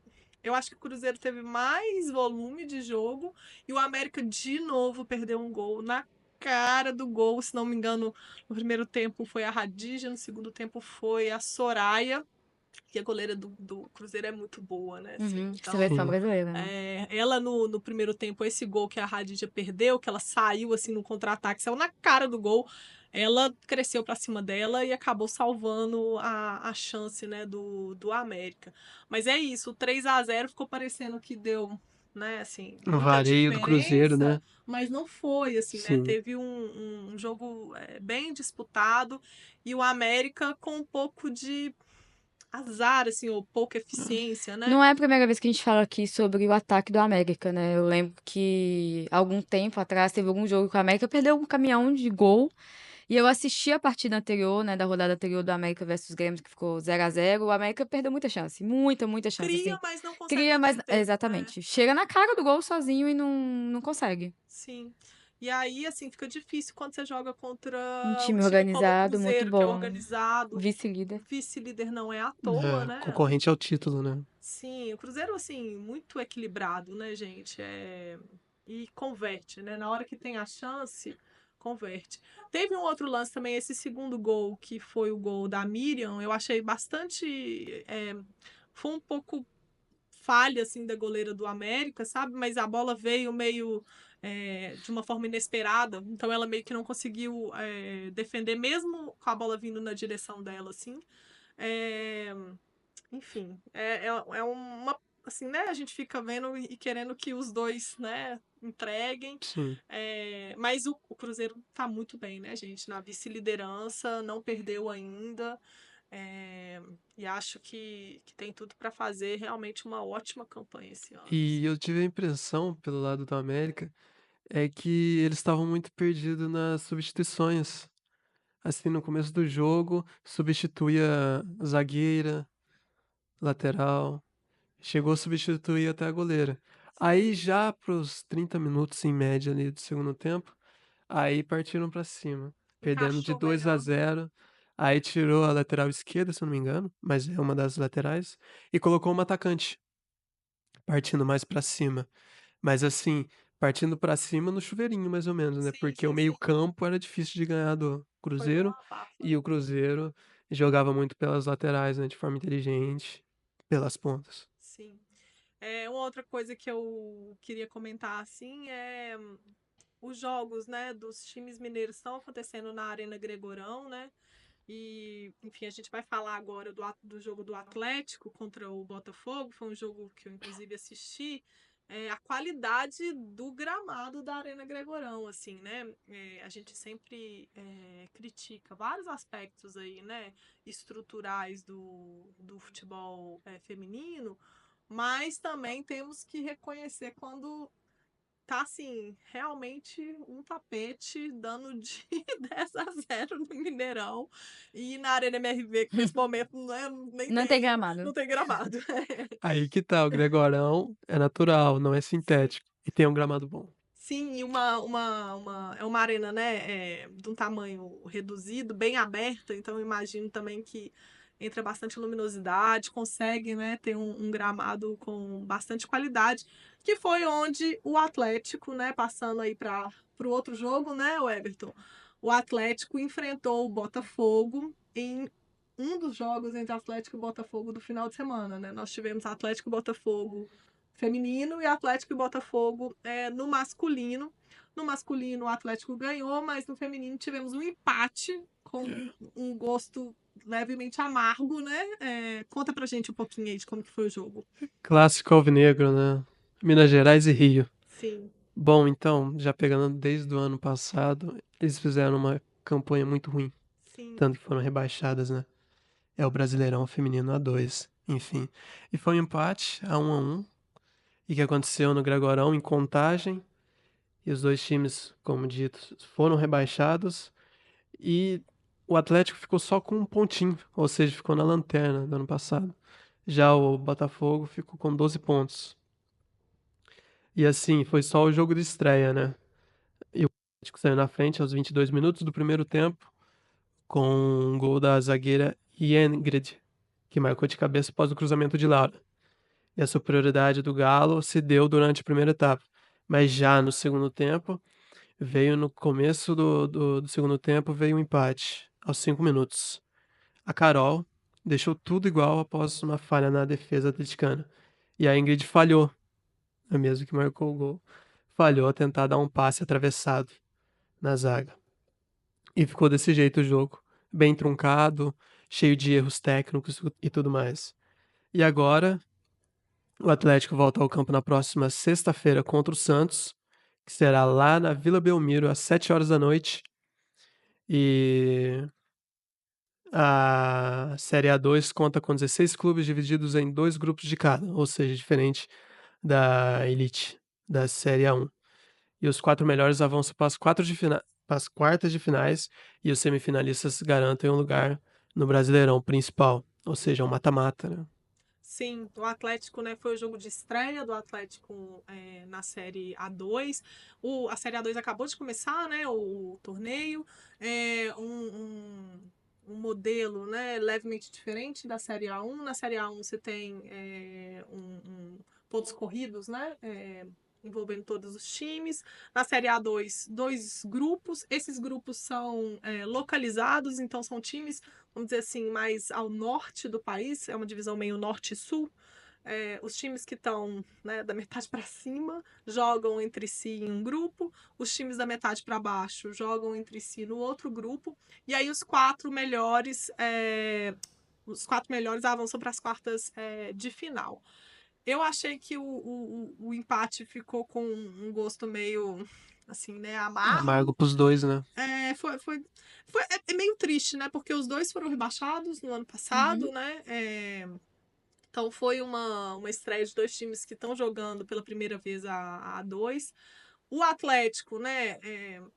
acho que o Cruzeiro teve mais volume de jogo e o América de novo perdeu um gol na cara do gol. Se não me engano, no primeiro tempo foi a Radija, no segundo tempo foi a Soraya. Que a goleira do Cruzeiro é muito boa, né? Assim, então, Seleção Sim. brasileira, né? ela no primeiro tempo, esse gol que a Radija perdeu, que ela saiu assim no contra-ataque, saiu na cara do gol, ela cresceu para cima dela e acabou salvando a chance, né, do América. Mas é isso, o 3-0 ficou parecendo que deu, né, assim, O muita vareio do Cruzeiro, diferença, né? mas não foi, assim, né? Sim. Teve um jogo bem disputado e o América com um pouco de azar, assim, ou pouca eficiência, né? Não é a primeira vez que a gente fala aqui sobre o ataque do América, né? Eu lembro que algum tempo atrás teve algum jogo que o América perdeu um caminhão de gol. E eu assisti a partida anterior, né, da rodada anterior do América versus Grêmio, que ficou 0-0. O América perdeu muita chance, muita chance, Cria, assim. mas não consegue Cria, mas converter. exatamente. Chega na cara do gol sozinho e não consegue. Sim. E aí, assim, fica difícil quando você joga contra Um um time time como o organizado, muito Cruzeiro, que é bom. organizado. Vice-líder. Vice-líder não é à toa, né? Concorrente ao título, né? Sim, o Cruzeiro, assim, muito equilibrado, né, gente? E converte, né? Na hora que tem a chance, converte. Teve um outro lance também, esse segundo gol, que foi o gol da Miriam, eu achei bastante. Foi um pouco falha assim da goleira do América, sabe? Mas a bola veio meio de uma forma inesperada, então ela meio que não conseguiu defender, mesmo com a bola vindo na direção dela, assim. É, enfim, é uma. Assim, né? A gente fica vendo e querendo que os dois, né, entreguem. Sim. Mas o Cruzeiro tá muito bem, né, gente? Na vice-liderança, não perdeu ainda. E acho que tem tudo para fazer realmente uma ótima campanha esse ano. E eu tive a impressão, pelo lado do América, é que eles estavam muito perdidos nas substituições. Assim, no começo do jogo, substituía zagueira, lateral, chegou a substituir até a goleira. Aí Sim. já pros 30 minutos em média ali do segundo tempo, aí partiram pra cima, perdendo de Encaixou 2 a melhor. 0. Aí tirou a lateral esquerda, se eu não me engano, mas é uma das laterais, e colocou uma atacante, partindo mais pra cima. Mas assim, partindo pra cima no chuveirinho, mais ou menos, né? Sim, Porque o sim, sim. meio-campo era difícil de ganhar do Foi uma Cruzeiro, abafa. e o Cruzeiro jogava muito pelas laterais, né? De forma inteligente, pelas pontas. Sim. Uma outra coisa que eu queria comentar, assim, é os jogos, né, dos times mineiros estão acontecendo na Arena Gregorão, né? E, enfim, a gente vai falar agora do jogo do Atlético contra o Botafogo. Foi um jogo que eu, inclusive, assisti. A qualidade do gramado da Arena Gregorão, assim, né? A gente sempre critica vários aspectos aí, né? Estruturais do futebol feminino, mas também temos que reconhecer quando tá assim, realmente um tapete dando de 10 a 0 no Mineirão e na Arena MRV, que nesse momento nem Não tem tem, gramado. não tem gramado. Aí que tá, o Gregorão é natural, não é Sim. sintético. E tem um gramado bom. Sim, e é uma arena, né, de um tamanho reduzido, bem aberta, então eu imagino também que entra bastante luminosidade, consegue, né, ter um gramado com bastante qualidade, que foi onde o Atlético, né, passando aí para o outro jogo, né, o Everton, o Atlético enfrentou o Botafogo em um dos jogos entre Atlético e Botafogo do final de semana, né? Nós tivemos Atlético e Botafogo feminino e Atlético e Botafogo no masculino. No masculino, o Atlético ganhou, mas no feminino tivemos um empate com um gosto levemente amargo, né? Conta pra gente um pouquinho aí de como que foi o jogo. Clássico alvinegro, né? Minas Gerais e Rio. Sim, Bom, então, já pegando desde o ano passado, eles fizeram uma campanha muito ruim, sim, tanto que foram rebaixadas, né? É o Brasileirão Feminino A2, enfim. E foi um empate a 1-1, e que aconteceu no Gregorão em Contagem, e os dois times, como dito, foram rebaixados, e o Atlético ficou só com um pontinho, ou seja, ficou na lanterna do ano passado. Já o Botafogo ficou com 12 pontos. E assim, foi só o jogo de estreia, né? E o Atlético saiu na frente aos 22 minutos do primeiro tempo, com um gol da zagueira Ingrid, que marcou de cabeça após o cruzamento de Laura. E a superioridade do Galo se deu durante a primeira etapa. Mas já no segundo tempo, veio no começo do segundo tempo, veio um empate, aos 5 minutos. A Carol deixou tudo igual após uma falha na defesa atleticana. E a Ingrid falhou, a mesma que marcou o gol. Falhou a tentar dar um passe atravessado na zaga. E ficou desse jeito o jogo. Bem truncado, cheio de erros técnicos e tudo mais. E agora, o Atlético volta ao campo na próxima sexta-feira contra o Santos, que será lá na Vila Belmiro, às 7 horas da noite. E a Série A2 conta com 16 clubes divididos em dois grupos de cada, ou seja, diferente da Elite, da Série A1. E os 4 melhores avançam para para as quartas de finais, e os semifinalistas garantem um lugar no Brasileirão principal, ou seja, um mata-mata, né? sim. O Atlético, né, foi o jogo de estreia do Atlético na Série A2. A Série A2 acabou de começar, né, o torneio. É um modelo, né, levemente diferente da Série A1. Na Série A1 você tem pontos corridos, né, envolvendo todos os times. Na Série A2, dois grupos. Esses grupos são localizados, então são times, vamos dizer assim, mais ao norte do país. É uma divisão meio norte-sul. Os times que estão, né, da metade para cima jogam entre si em um grupo, os times da metade para baixo jogam entre si no outro grupo, e aí os quatro melhores avançam para as quartas de final. Eu achei que o empate ficou com um gosto meio assim, né, Amargo amargo. pros dois, né? É meio triste, né? Porque os dois foram rebaixados no ano passado, Uhum. né? Então foi uma estreia de dois times que estão jogando pela primeira vez a dois. O Atlético, né,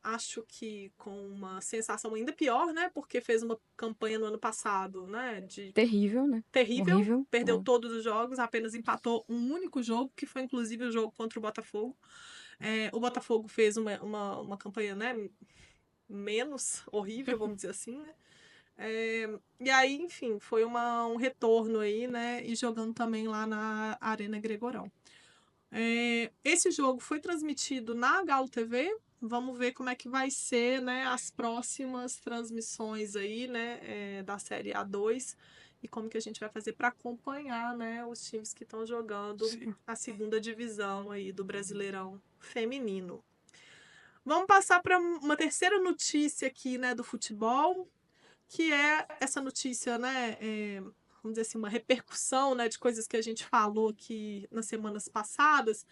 acho que com uma sensação ainda pior, né, porque fez uma campanha no ano passado, né, de Terrível, né? terrível, Horrível. perdeu todos os jogos, apenas empatou um único jogo, que foi inclusive o jogo contra o Botafogo. O Botafogo fez uma campanha, né, menos horrível, vamos dizer assim, né. E aí, enfim, foi um retorno aí, né, e jogando também lá na Arena Gregorão. Esse jogo foi transmitido na Galo TV. Vamos ver como é que vai ser, né, as próximas transmissões aí, né, da Série A2 e como que a gente vai fazer para acompanhar, né, os times que estão jogando a segunda divisão aí do Brasileirão Feminino. Vamos passar para uma terceira notícia aqui, né, do futebol, que é essa notícia, né, vamos dizer assim, uma repercussão, né, de coisas que a gente falou aqui nas semanas passadas,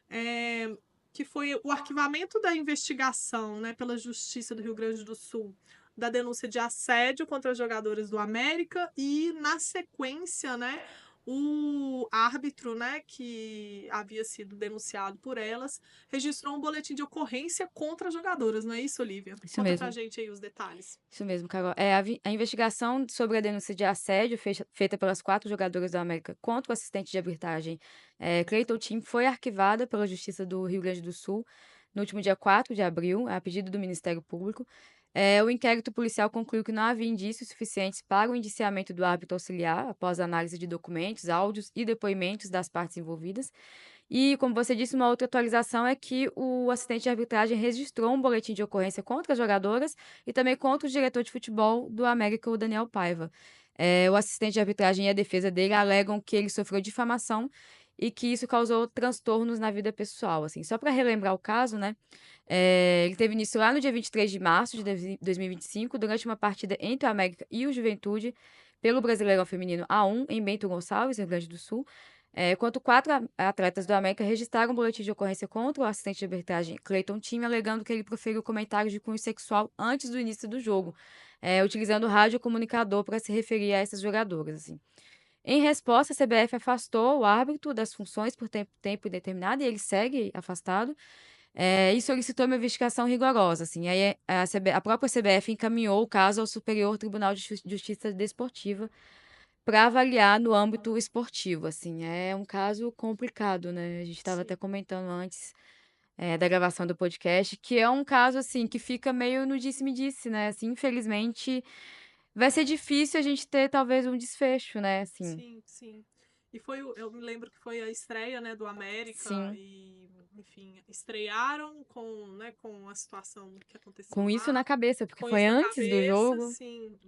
é, que foi o arquivamento da investigação, né, pela Justiça do Rio Grande do Sul, da denúncia de assédio contra jogadoras do América e, na sequência, né, o árbitro, né, que havia sido denunciado por elas, registrou um boletim de ocorrência contra as jogadoras, não é isso, Olivia? Isso Conta mesmo. pra gente aí os detalhes. Isso mesmo, Carol. A investigação sobre a denúncia de assédio feita pelas 4 jogadoras da América contra o assistente de arbitragem Cleiton Tim foi arquivada pela Justiça do Rio Grande do Sul no último dia 4 de abril, a pedido do Ministério Público. O inquérito policial concluiu que não havia indícios suficientes para o indiciamento do árbitro auxiliar, após análise de documentos, áudios e depoimentos das partes envolvidas. E, como você disse, uma outra atualização é que o assistente de arbitragem registrou um boletim de ocorrência contra as jogadoras e também contra o diretor de futebol do América, o Daniel Paiva. O assistente de arbitragem e a defesa dele alegam que ele sofreu difamação e que isso causou transtornos na vida pessoal. Assim. Só para relembrar o caso, né? Ele teve início lá no dia 23 de março de 2025, durante uma partida entre o América e o Juventude, pelo Brasileirão Feminino A1, em Bento Gonçalves, Rio Grande do Sul. Enquanto 4 atletas do América registraram um boletim de ocorrência contra o assistente de arbitragem Cleiton Tim, alegando que ele proferiu comentários de cunho sexual antes do início do jogo, utilizando o rádio comunicador para se referir a essas jogadoras. Assim. Em resposta, a CBF afastou o árbitro das funções por tempo indeterminado e ele segue afastado. E solicitou uma investigação rigorosa. Assim. Aí a própria CBF encaminhou o caso ao Superior Tribunal de Justiça Desportiva para avaliar no âmbito esportivo. Assim. É um caso complicado, né? A gente estava até comentando antes da gravação do podcast, que é um caso assim que fica meio no disse-me-disse, né? Assim, infelizmente, vai ser difícil a gente ter talvez um desfecho, né? Assim. Sim, sim. E eu me lembro que foi a estreia, né, do América Sim. e, enfim, estrearam com a situação que aconteceu Com isso lá, na cabeça, porque com foi isso na antes do cabeça, jogo. sim.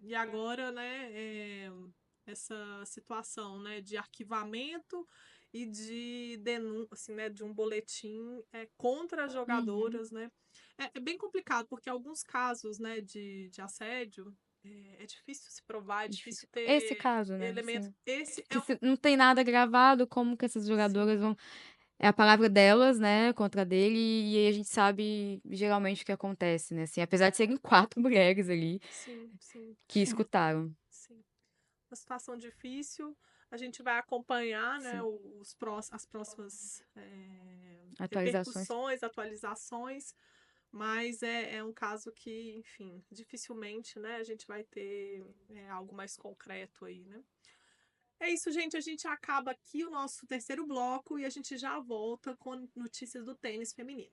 E agora, né, essa situação, né, de arquivamento e de denúncia, assim, né, de um boletim contra as jogadoras, né. É bem complicado, porque alguns casos, né, de assédio, é difícil se provar, é difícil Esse ter caso, né? elementos. Assim, Esse que não tem nada gravado, como que essas jogadoras vão. É a palavra delas, né, contra dele, e aí a gente sabe geralmente o que acontece, né? Assim, apesar de serem 4 mulheres ali sim, sim, que escutaram. sim. Uma situação difícil. A gente vai acompanhar, né, Sim. as próximas Atualizações. repercussões, atualizações, mas é um caso que, enfim, dificilmente, né, a gente vai ter algo mais concreto aí, né? É isso, gente. A gente acaba aqui o nosso terceiro bloco e a gente já volta com notícias do tênis feminino.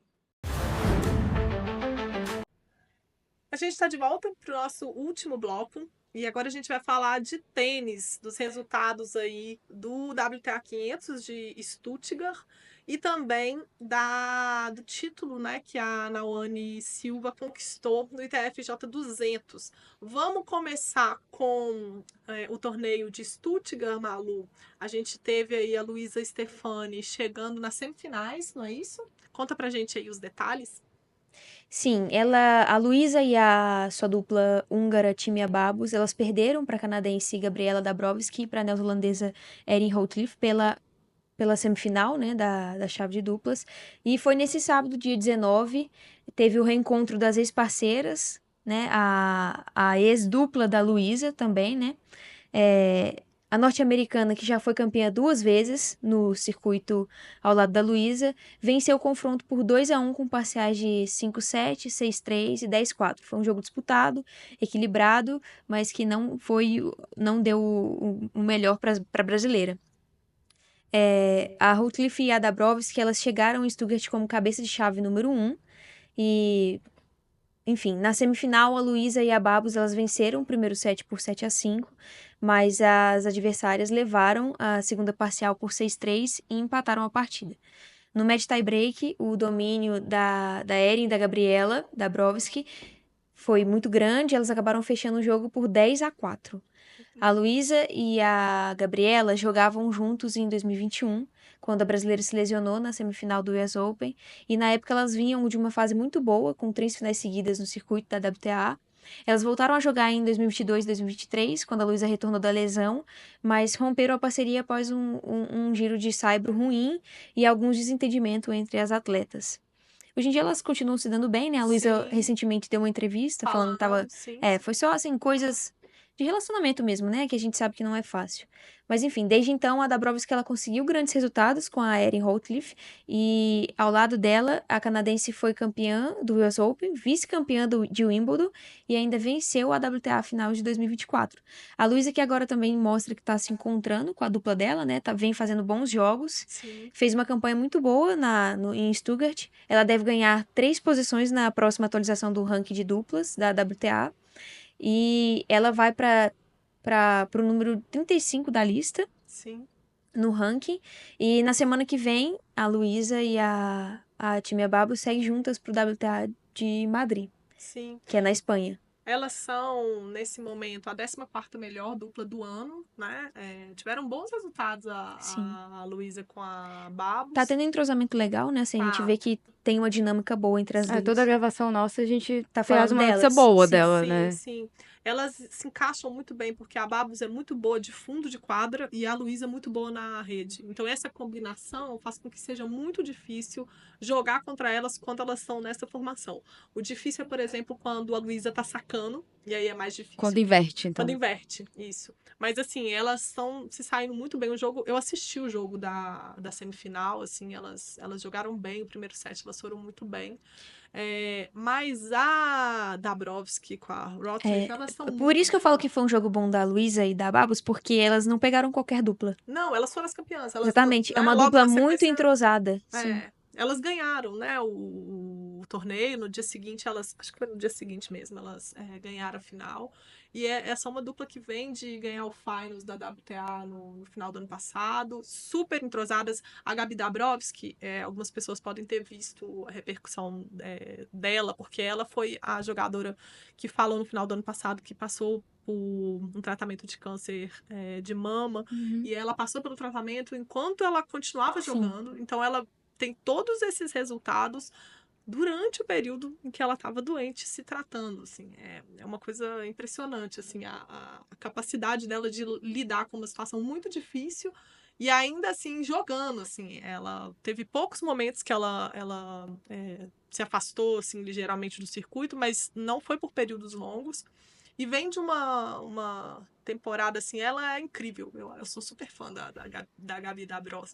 A gente está de volta para o nosso último bloco e agora a gente vai falar de tênis, dos resultados aí do WTA 500 de Stuttgart e também do título, né, que a Naomi Silva conquistou no ITFJ 200. Vamos começar com o torneio de Stuttgart, Malu. A gente teve aí a Luísa Stefani chegando nas semifinais, não é isso? Conta pra gente aí os detalhes. Sim, a Luísa e a sua dupla húngara Timea Babos, elas perderam para a canadense Gabriela Dabrowski e para a neozelandesa Erin Routliffe pela semifinal, né, da chave de duplas. E foi nesse sábado, dia 19, teve o reencontro das ex-parceiras, né, a ex-dupla da Luísa também, né, A norte-americana, que já foi campeã 2 vezes no circuito ao lado da Luísa, venceu o confronto por 2-1 com parciais de 5-7, 6-3 e 10-4. Foi um jogo disputado, equilibrado, mas que não deu o melhor para a brasileira. A Routliff e a Dabrowski, elas chegaram em Stuttgart como cabeça de chave número 1 e... Enfim, na semifinal, a Luísa e a Babos, elas venceram o primeiro set por 7-5, mas as adversárias levaram a segunda parcial por 6-3 e empataram a partida. No match tie-break, o domínio da Erin e da Gabriela Dabrowski foi muito grande, elas acabaram fechando o jogo por 10-4. A Luísa e a Gabriela jogavam juntos em 2021, quando a brasileira se lesionou na semifinal do US Open, e na época elas vinham de uma fase muito boa, com 3 finais seguidas no circuito da WTA. Elas voltaram a jogar em 2022 e 2023, quando a Luísa retornou da lesão, mas romperam a parceria após um giro de saibro ruim e alguns desentendimentos entre as atletas. Hoje em dia elas continuam se dando bem, né? A Luísa Sim. recentemente deu uma entrevista falando que tava... sim. foi só, assim, coisas de relacionamento mesmo, né? Que a gente sabe que não é fácil. Mas, enfim, desde então, a Dabrowski, ela conseguiu grandes resultados com a Erin Routliff. E, ao lado dela, a canadense foi campeã do US Open, vice-campeã de Wimbledon e ainda venceu a WTA final de 2024. A Luísa, que agora também mostra que tá se encontrando com a dupla dela, né? Vem fazendo bons jogos. Sim. Fez uma campanha muito boa em Stuttgart. Ela deve ganhar 3 posições na próxima atualização do ranking de duplas da WTA. E ela vai para o número 35 da lista. Sim. No ranking. E na semana que vem, a Luísa e a Timea Babos seguem juntas pro WTA de Madrid. Sim. Que é na Espanha. Elas são, nesse momento, a 14ª melhor dupla do ano, né? Tiveram bons resultados a Luísa com a Babos. Tá tendo entrosamento legal, né? Assim, a gente vê que tem uma dinâmica boa entre as duas. Toda a gravação nossa, a gente Tá faz falando uma notícia delas. boa Sim, dela, Sim, né? sim. Elas se encaixam muito bem, porque a Babos é muito boa de fundo de quadra e a Luísa é muito boa na rede. Então, essa combinação faz com que seja muito difícil jogar contra elas quando elas estão nessa formação. O difícil é, por exemplo, quando a Luísa tá sacando, e aí é mais difícil. Quando inverte, então. Quando inverte, isso. Mas, assim, elas estão se saindo muito bem. O jogo, eu assisti o jogo da semifinal, assim, elas jogaram bem. O primeiro set elas foram muito bem. Mas a Dabrowski com a Routliff, elas são Por isso que eu falo que foi um jogo bom da Luísa e da Babos, porque elas não pegaram qualquer dupla. Não, elas foram as campeãs. Exatamente. É uma logo dupla na muito sequência, entrosada. Sim. Elas ganharam, né, o torneio. No dia seguinte, acho que foi no dia seguinte mesmo, elas ganharam a final. E essa é uma dupla que vem de ganhar o Finals da WTA no final do ano passado. Super entrosadas. A Gabi Dabrowski, algumas pessoas podem ter visto a repercussão dela, porque ela foi a jogadora que falou no final do ano passado que passou por um tratamento de câncer de mama. Uhum. E ela passou pelo tratamento enquanto ela continuava jogando. Então, ela tem todos esses resultados durante o período em que ela estava doente, se tratando, assim. É uma coisa impressionante, assim, a capacidade dela de lidar com uma situação muito difícil e ainda, assim, jogando, assim. Ela teve poucos momentos que ela se afastou, assim, ligeiramente do circuito, mas não foi por períodos longos. E vem de uma temporada, assim, ela é incrível. Eu sou super fã da Gabi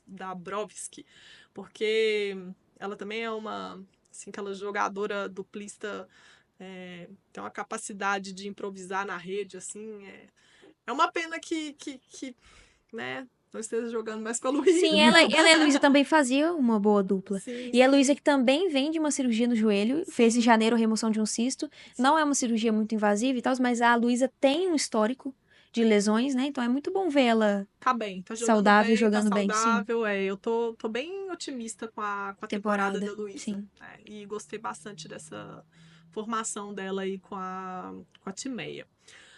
Dabrowski, porque ela também é assim, aquela jogadora duplista, tem uma capacidade de improvisar na rede, assim. É uma pena que né, não esteja jogando mais com a Luísa. Sim, ela e a Luísa também faziam uma boa dupla. Sim, e a Luísa, que também vem de uma cirurgia no joelho, fez em janeiro a remoção de um cisto. Não é uma cirurgia muito invasiva e tal, mas a Luísa tem um histórico de lesões, né? Então é muito bom ver ela tá bem, tá jogando saudável, bem, jogando tá bem, sim. saudável. Eu tô bem otimista com a temporada da Luísa. Sim. E gostei bastante dessa formação dela aí com a Timea.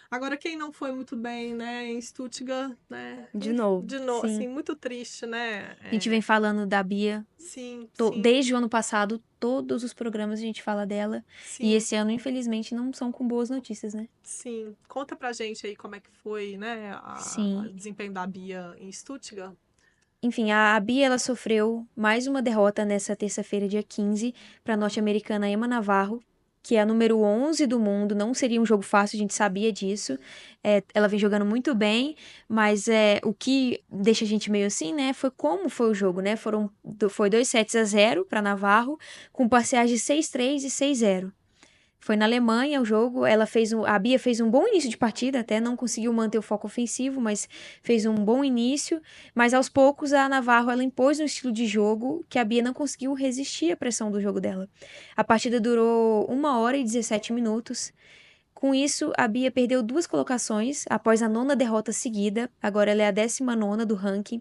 Agora, quem não foi muito bem, né, em Stuttgart, né? De novo. Sim. Assim, muito triste, né? A gente vem falando da Bia. Sim, Desde o ano passado, todos os programas a gente fala dela. sim. E esse ano, infelizmente, não são com boas notícias, né? Sim. Conta pra gente aí como é que foi, né, o desempenho da Bia em Stuttgart. Enfim, a Bia, ela sofreu mais uma derrota nessa terça-feira, dia 15, para a norte-americana Emma Navarro, que é a número 11 do mundo. Não seria um jogo fácil, a gente sabia disso. Ela vem jogando muito bem, mas o que deixa a gente meio assim, né, foi como foi o jogo, né? Foi 2-0 para Navarro, com parciais de 6-3 e 6-0. Foi na Alemanha o jogo, a Bia fez um bom início de partida, até não conseguiu manter o foco ofensivo, mas fez um bom início, mas aos poucos a Navarro ela impôs um estilo de jogo que a Bia não conseguiu resistir à pressão do jogo dela. A partida durou 1 hora e 17 minutos. Com isso, a Bia perdeu 2 colocações após a 9ª derrota seguida, agora ela é a 19ª do ranking.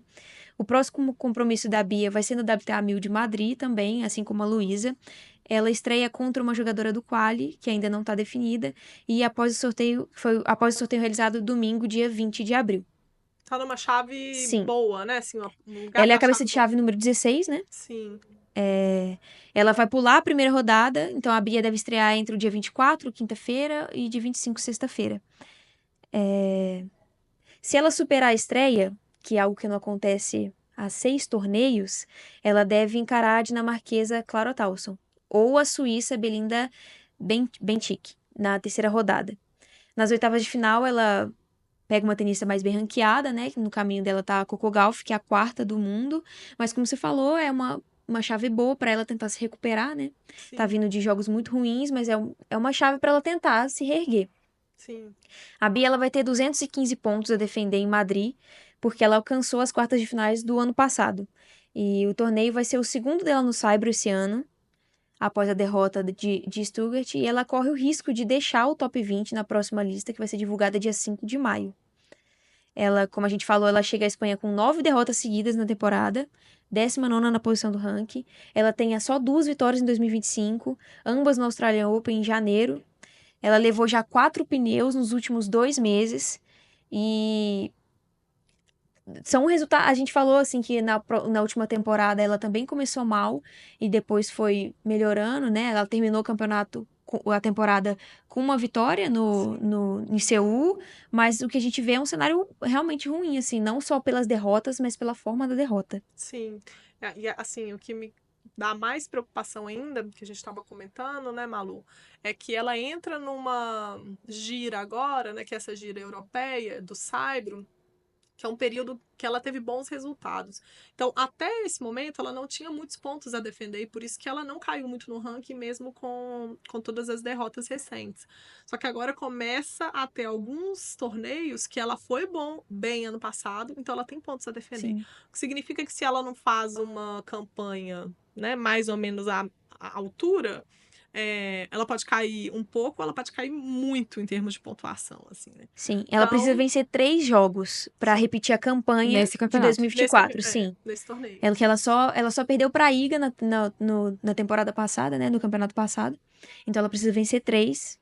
O próximo compromisso da Bia vai ser no WTA 1000 de Madrid também, assim como a Luísa. Ela estreia contra uma jogadora do quali, que ainda não está definida, e após o sorteio realizado domingo, dia 20 de abril. Tá numa chave Sim. boa, né? Assim, um lugar Ela é da a cabeça de boa. chave número 16, né? Sim. Ela vai pular a primeira rodada, então a Bia deve estrear entre o dia 24, quinta-feira, e dia 25, sexta-feira. Se ela superar a estreia, que é algo que não acontece há 6 torneios, ela deve encarar a dinamarquesa Clara Tauson ou a suíça Belinda Bencic na terceira rodada. Nas oitavas de final, ela pega uma tenista mais bem ranqueada, né? No caminho dela tá a Coco Gauff, que é a 4ª do mundo. Mas como você falou, é uma chave boa para ela tentar se recuperar, né? Sim. Tá vindo de jogos muito ruins, mas é uma chave para ela tentar se reerguer. Sim. A Bia ela vai ter 215 pontos a defender em Madrid, porque ela alcançou as quartas de finais do ano passado. E o torneio vai ser o segundo dela no Saibro esse ano, após a derrota de Stuttgart, e ela corre o risco de deixar o top 20 na próxima lista, que vai ser divulgada dia 5 de maio. Ela, como a gente falou, ela chega à Espanha com 9 derrotas seguidas na temporada, 19ª na posição do ranking. Ela tem só 2 vitórias em 2025, ambas no Australian Open em janeiro. Ela levou já 4 pneus nos últimos 2 meses. E são resultados. A gente falou assim que na última temporada ela também começou mal e depois foi melhorando, né? Ela terminou a temporada com uma vitória em Seul, mas o que a gente vê é um cenário realmente ruim, assim, não só pelas derrotas, mas pela forma da derrota. Sim. E assim, o que me dá mais preocupação ainda, que a gente estava comentando, né, Malu, é que ela entra numa gira agora, né, que é essa gira europeia do Saibro, que é um período que ela teve bons resultados. Então, até esse momento, ela não tinha muitos pontos a defender, e por isso que ela não caiu muito no ranking, mesmo com todas as derrotas recentes. Só que agora começa a ter alguns torneios que ela foi bem ano passado, então ela tem pontos a defender. Sim. O que significa que se ela não faz uma campanha, né, mais ou menos à altura, ela pode cair um pouco, ela pode cair muito em termos de pontuação, assim, né? Sim, ela precisa Então, vencer 3 jogos para repetir a campanha Nesse de campeonato. 2024, sim. nesse torneio. Ela só perdeu pra Iga na temporada passada, né? No campeonato passado. Então ela precisa vencer 3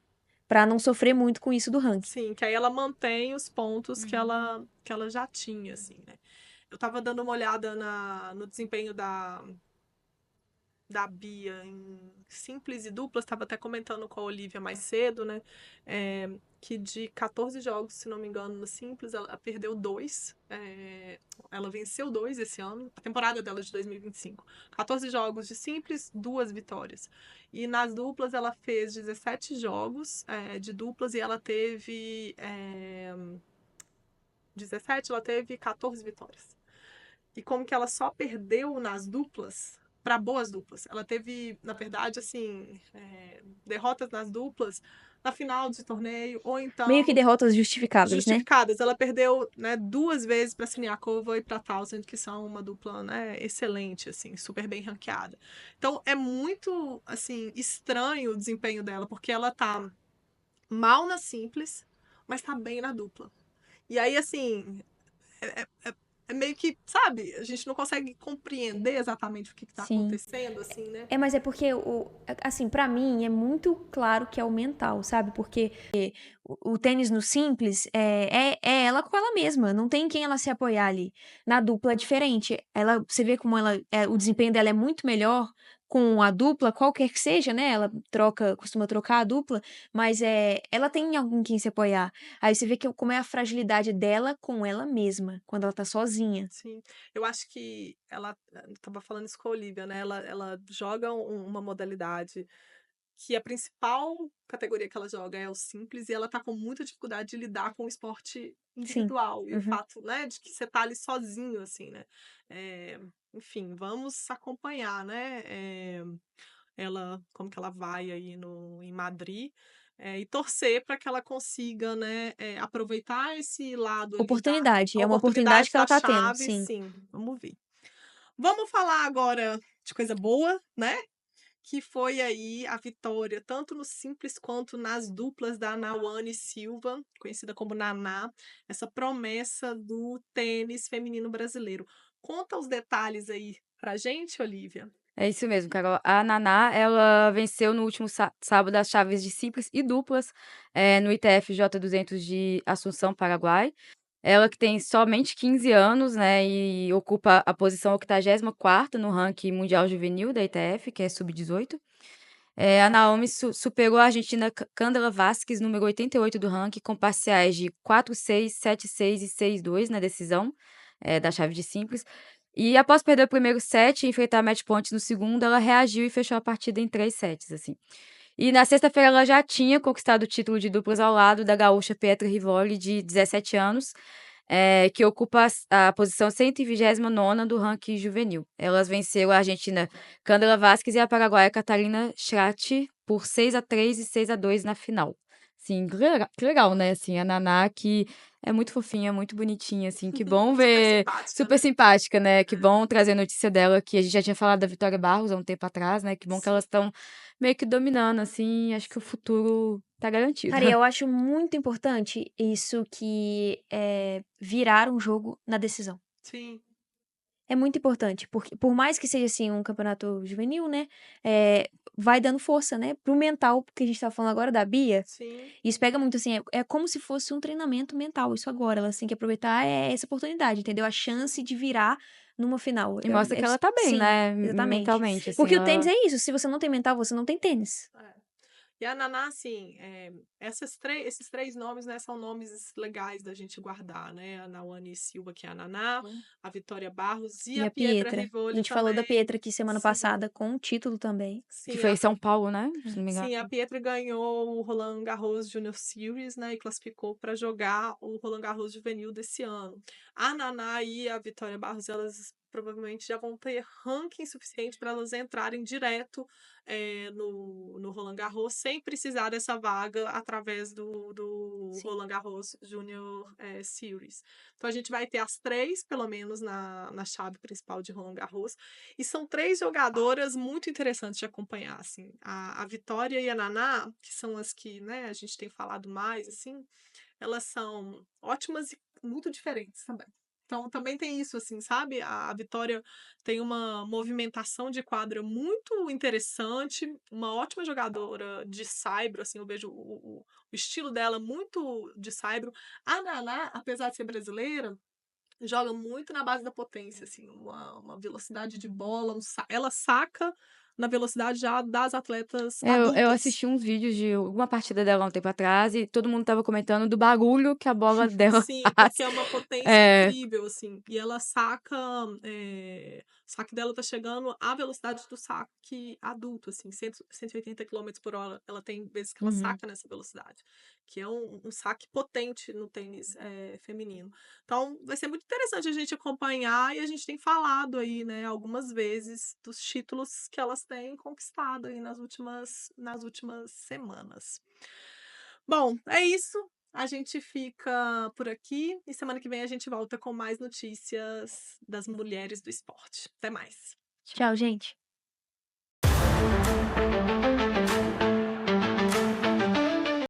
pra não sofrer muito com isso do ranking. Sim, que aí ela mantém os pontos que ela já tinha, assim, né? Eu tava dando uma olhada no desempenho da Bia em simples e duplas, estava até comentando com a Olivia mais cedo, né? Que de 14 jogos, se não me engano, no simples, ela perdeu 2. Ela venceu 2 esse ano, a temporada dela de 2025. 14 jogos de simples, 2 vitórias. E nas duplas, ela fez 17 jogos de duplas e ela teve 17, ela teve 14 vitórias. E como que ela só perdeu nas duplas para boas duplas. Ela teve, na verdade, assim, derrotas nas duplas na final de torneio, ou então Meio que derrotas justificadas, né? justificadas. Ela perdeu, né, 2 vezes para Siniakova e para Townsend, que são uma dupla, né, excelente, assim, super bem ranqueada. Então é muito, assim, estranho o desempenho dela, porque ela tá mal na simples, mas tá bem na dupla. E aí, assim, é meio que, sabe, a gente não consegue compreender exatamente o que tá Sim. acontecendo, assim, né? Mas é porque, assim, pra mim é muito claro que é o mental, sabe? Porque o tênis no simples é ela com ela mesma, não tem quem ela se apoiar ali. Na dupla é diferente. Você vê como o desempenho dela é muito melhor com a dupla, qualquer que seja, né? Ela costuma trocar a dupla, mas ela tem alguém quem se apoiar. Aí você vê como é a fragilidade dela com ela mesma, quando ela tá sozinha. Sim, eu acho que ela, eu tava falando isso com a Olivia, né? Ela joga uma modalidade que a principal categoria que ela joga é o simples e ela tá com muita dificuldade de lidar com o esporte individual e o fato, né, de que você tá ali sozinho, assim, né? Enfim, vamos acompanhar, né? Ela, como que ela vai aí em Madrid, e torcer para que ela consiga, né, aproveitar esse lado ali Oportunidade. a É uma oportunidade oportunidade que ela da tá tendo, chave, sim. sim, vamos ver. Vamos falar agora de coisa boa, né? Que foi aí a vitória, tanto no simples quanto nas duplas da Nawane Silva, conhecida como Naná, essa promessa do tênis feminino brasileiro. Conta os detalhes aí pra gente, Olivia. É isso mesmo, Carol. A Naná, ela venceu no último sábado as chaves de simples e duplas no ITF J200 de Assunção, Paraguai. Ela que tem somente 15 anos, né, e ocupa a posição 84ª no ranking mundial juvenil da ITF, que é sub-18. A Naomi superou a argentina Candela Vasquez, número 88 do ranking, com parciais de 4-6, 7-6 e 6-2 na decisão da chave de simples. E após perder o primeiro set e enfrentar match point no segundo, ela reagiu e fechou a partida em 3 sets, assim. E na sexta-feira ela já tinha conquistado o título de duplas ao lado da gaúcha Pietra Rivoli, de 17 anos, que ocupa a posição 129ª do ranking juvenil. Elas venceram a argentina Candela Vasquez e a paraguaia Catarina Schrati por 6-3 e 6-2 na final. Sim, que legal, né? Assim, a Naná, que é muito fofinha, muito bonitinha, assim, que bom ver. Super simpática, né? Que bom trazer a notícia dela, que a gente já tinha falado da Vitória Barros há um tempo atrás, né? Que bom que elas estão meio que dominando, assim. Acho que o futuro tá garantido. Cara, e eu acho muito importante isso que virar um jogo na decisão. Sim. É muito importante, porque por mais que seja assim um campeonato juvenil, né? Vai dando força, né? Pro mental, que a gente tá falando agora da Bia. Sim. Isso pega muito assim, é como se fosse um treinamento mental, isso agora. Ela tem que aproveitar essa oportunidade, entendeu? A chance de virar numa final. E mostra que ela tá bem, Sim, né? exatamente. Mentalmente, assim. Porque o tênis é isso, se você não tem mental, você não tem tênis. E a Naná, assim, esses três nomes, né, são nomes legais da gente guardar, né? A Nawane Silva, que é a Naná, a Vitória Barros e a Pietra Rivoli A gente também. falou da Pietra aqui semana Sim. passada com o título também. Que Sim, foi em São Paulo, né? Se não me engano. sim, a Pietra ganhou o Roland Garros Junior Series, né, e classificou para jogar o Roland Garros Juvenil desse ano. A Naná e a Vitória Barros, elas provavelmente já vão ter ranking suficiente para elas entrarem direto no Roland Garros, sem precisar dessa vaga através do Roland Garros Junior Series. Então a gente vai ter as três, pelo menos, na chave principal de Roland Garros. E são três jogadoras muito interessantes de acompanhar, assim. A Vitória e a Naná, que são as que, né, a gente tem falado mais, assim, elas são ótimas e muito diferentes também. Então, também tem isso, assim, sabe? A Vitória tem uma movimentação de quadra muito interessante, uma ótima jogadora de saibro, assim, eu vejo o estilo dela muito de saibro. A Naná, apesar de ser brasileira, joga muito na base da potência, assim, uma velocidade de bola, ela saca na velocidade já das atletas Eu adultas. assisti uns vídeos de alguma partida dela há um tempo atrás e todo mundo tava comentando do barulho que a bola dela Sim, faz. porque é uma potência incrível, assim. E ela saca. O saque dela tá chegando à velocidade do saque adulto, assim, 180 km por hora. Ela tem vezes que ela saca nessa velocidade. Que é um saque potente no tênis feminino. Então, vai ser muito interessante a gente acompanhar e a gente tem falado aí, né, algumas vezes dos títulos que elas têm conquistado aí nas últimas semanas. Bom, é isso. A gente fica por aqui e semana que vem a gente volta com mais notícias das mulheres do esporte. Até mais. Tchau, gente.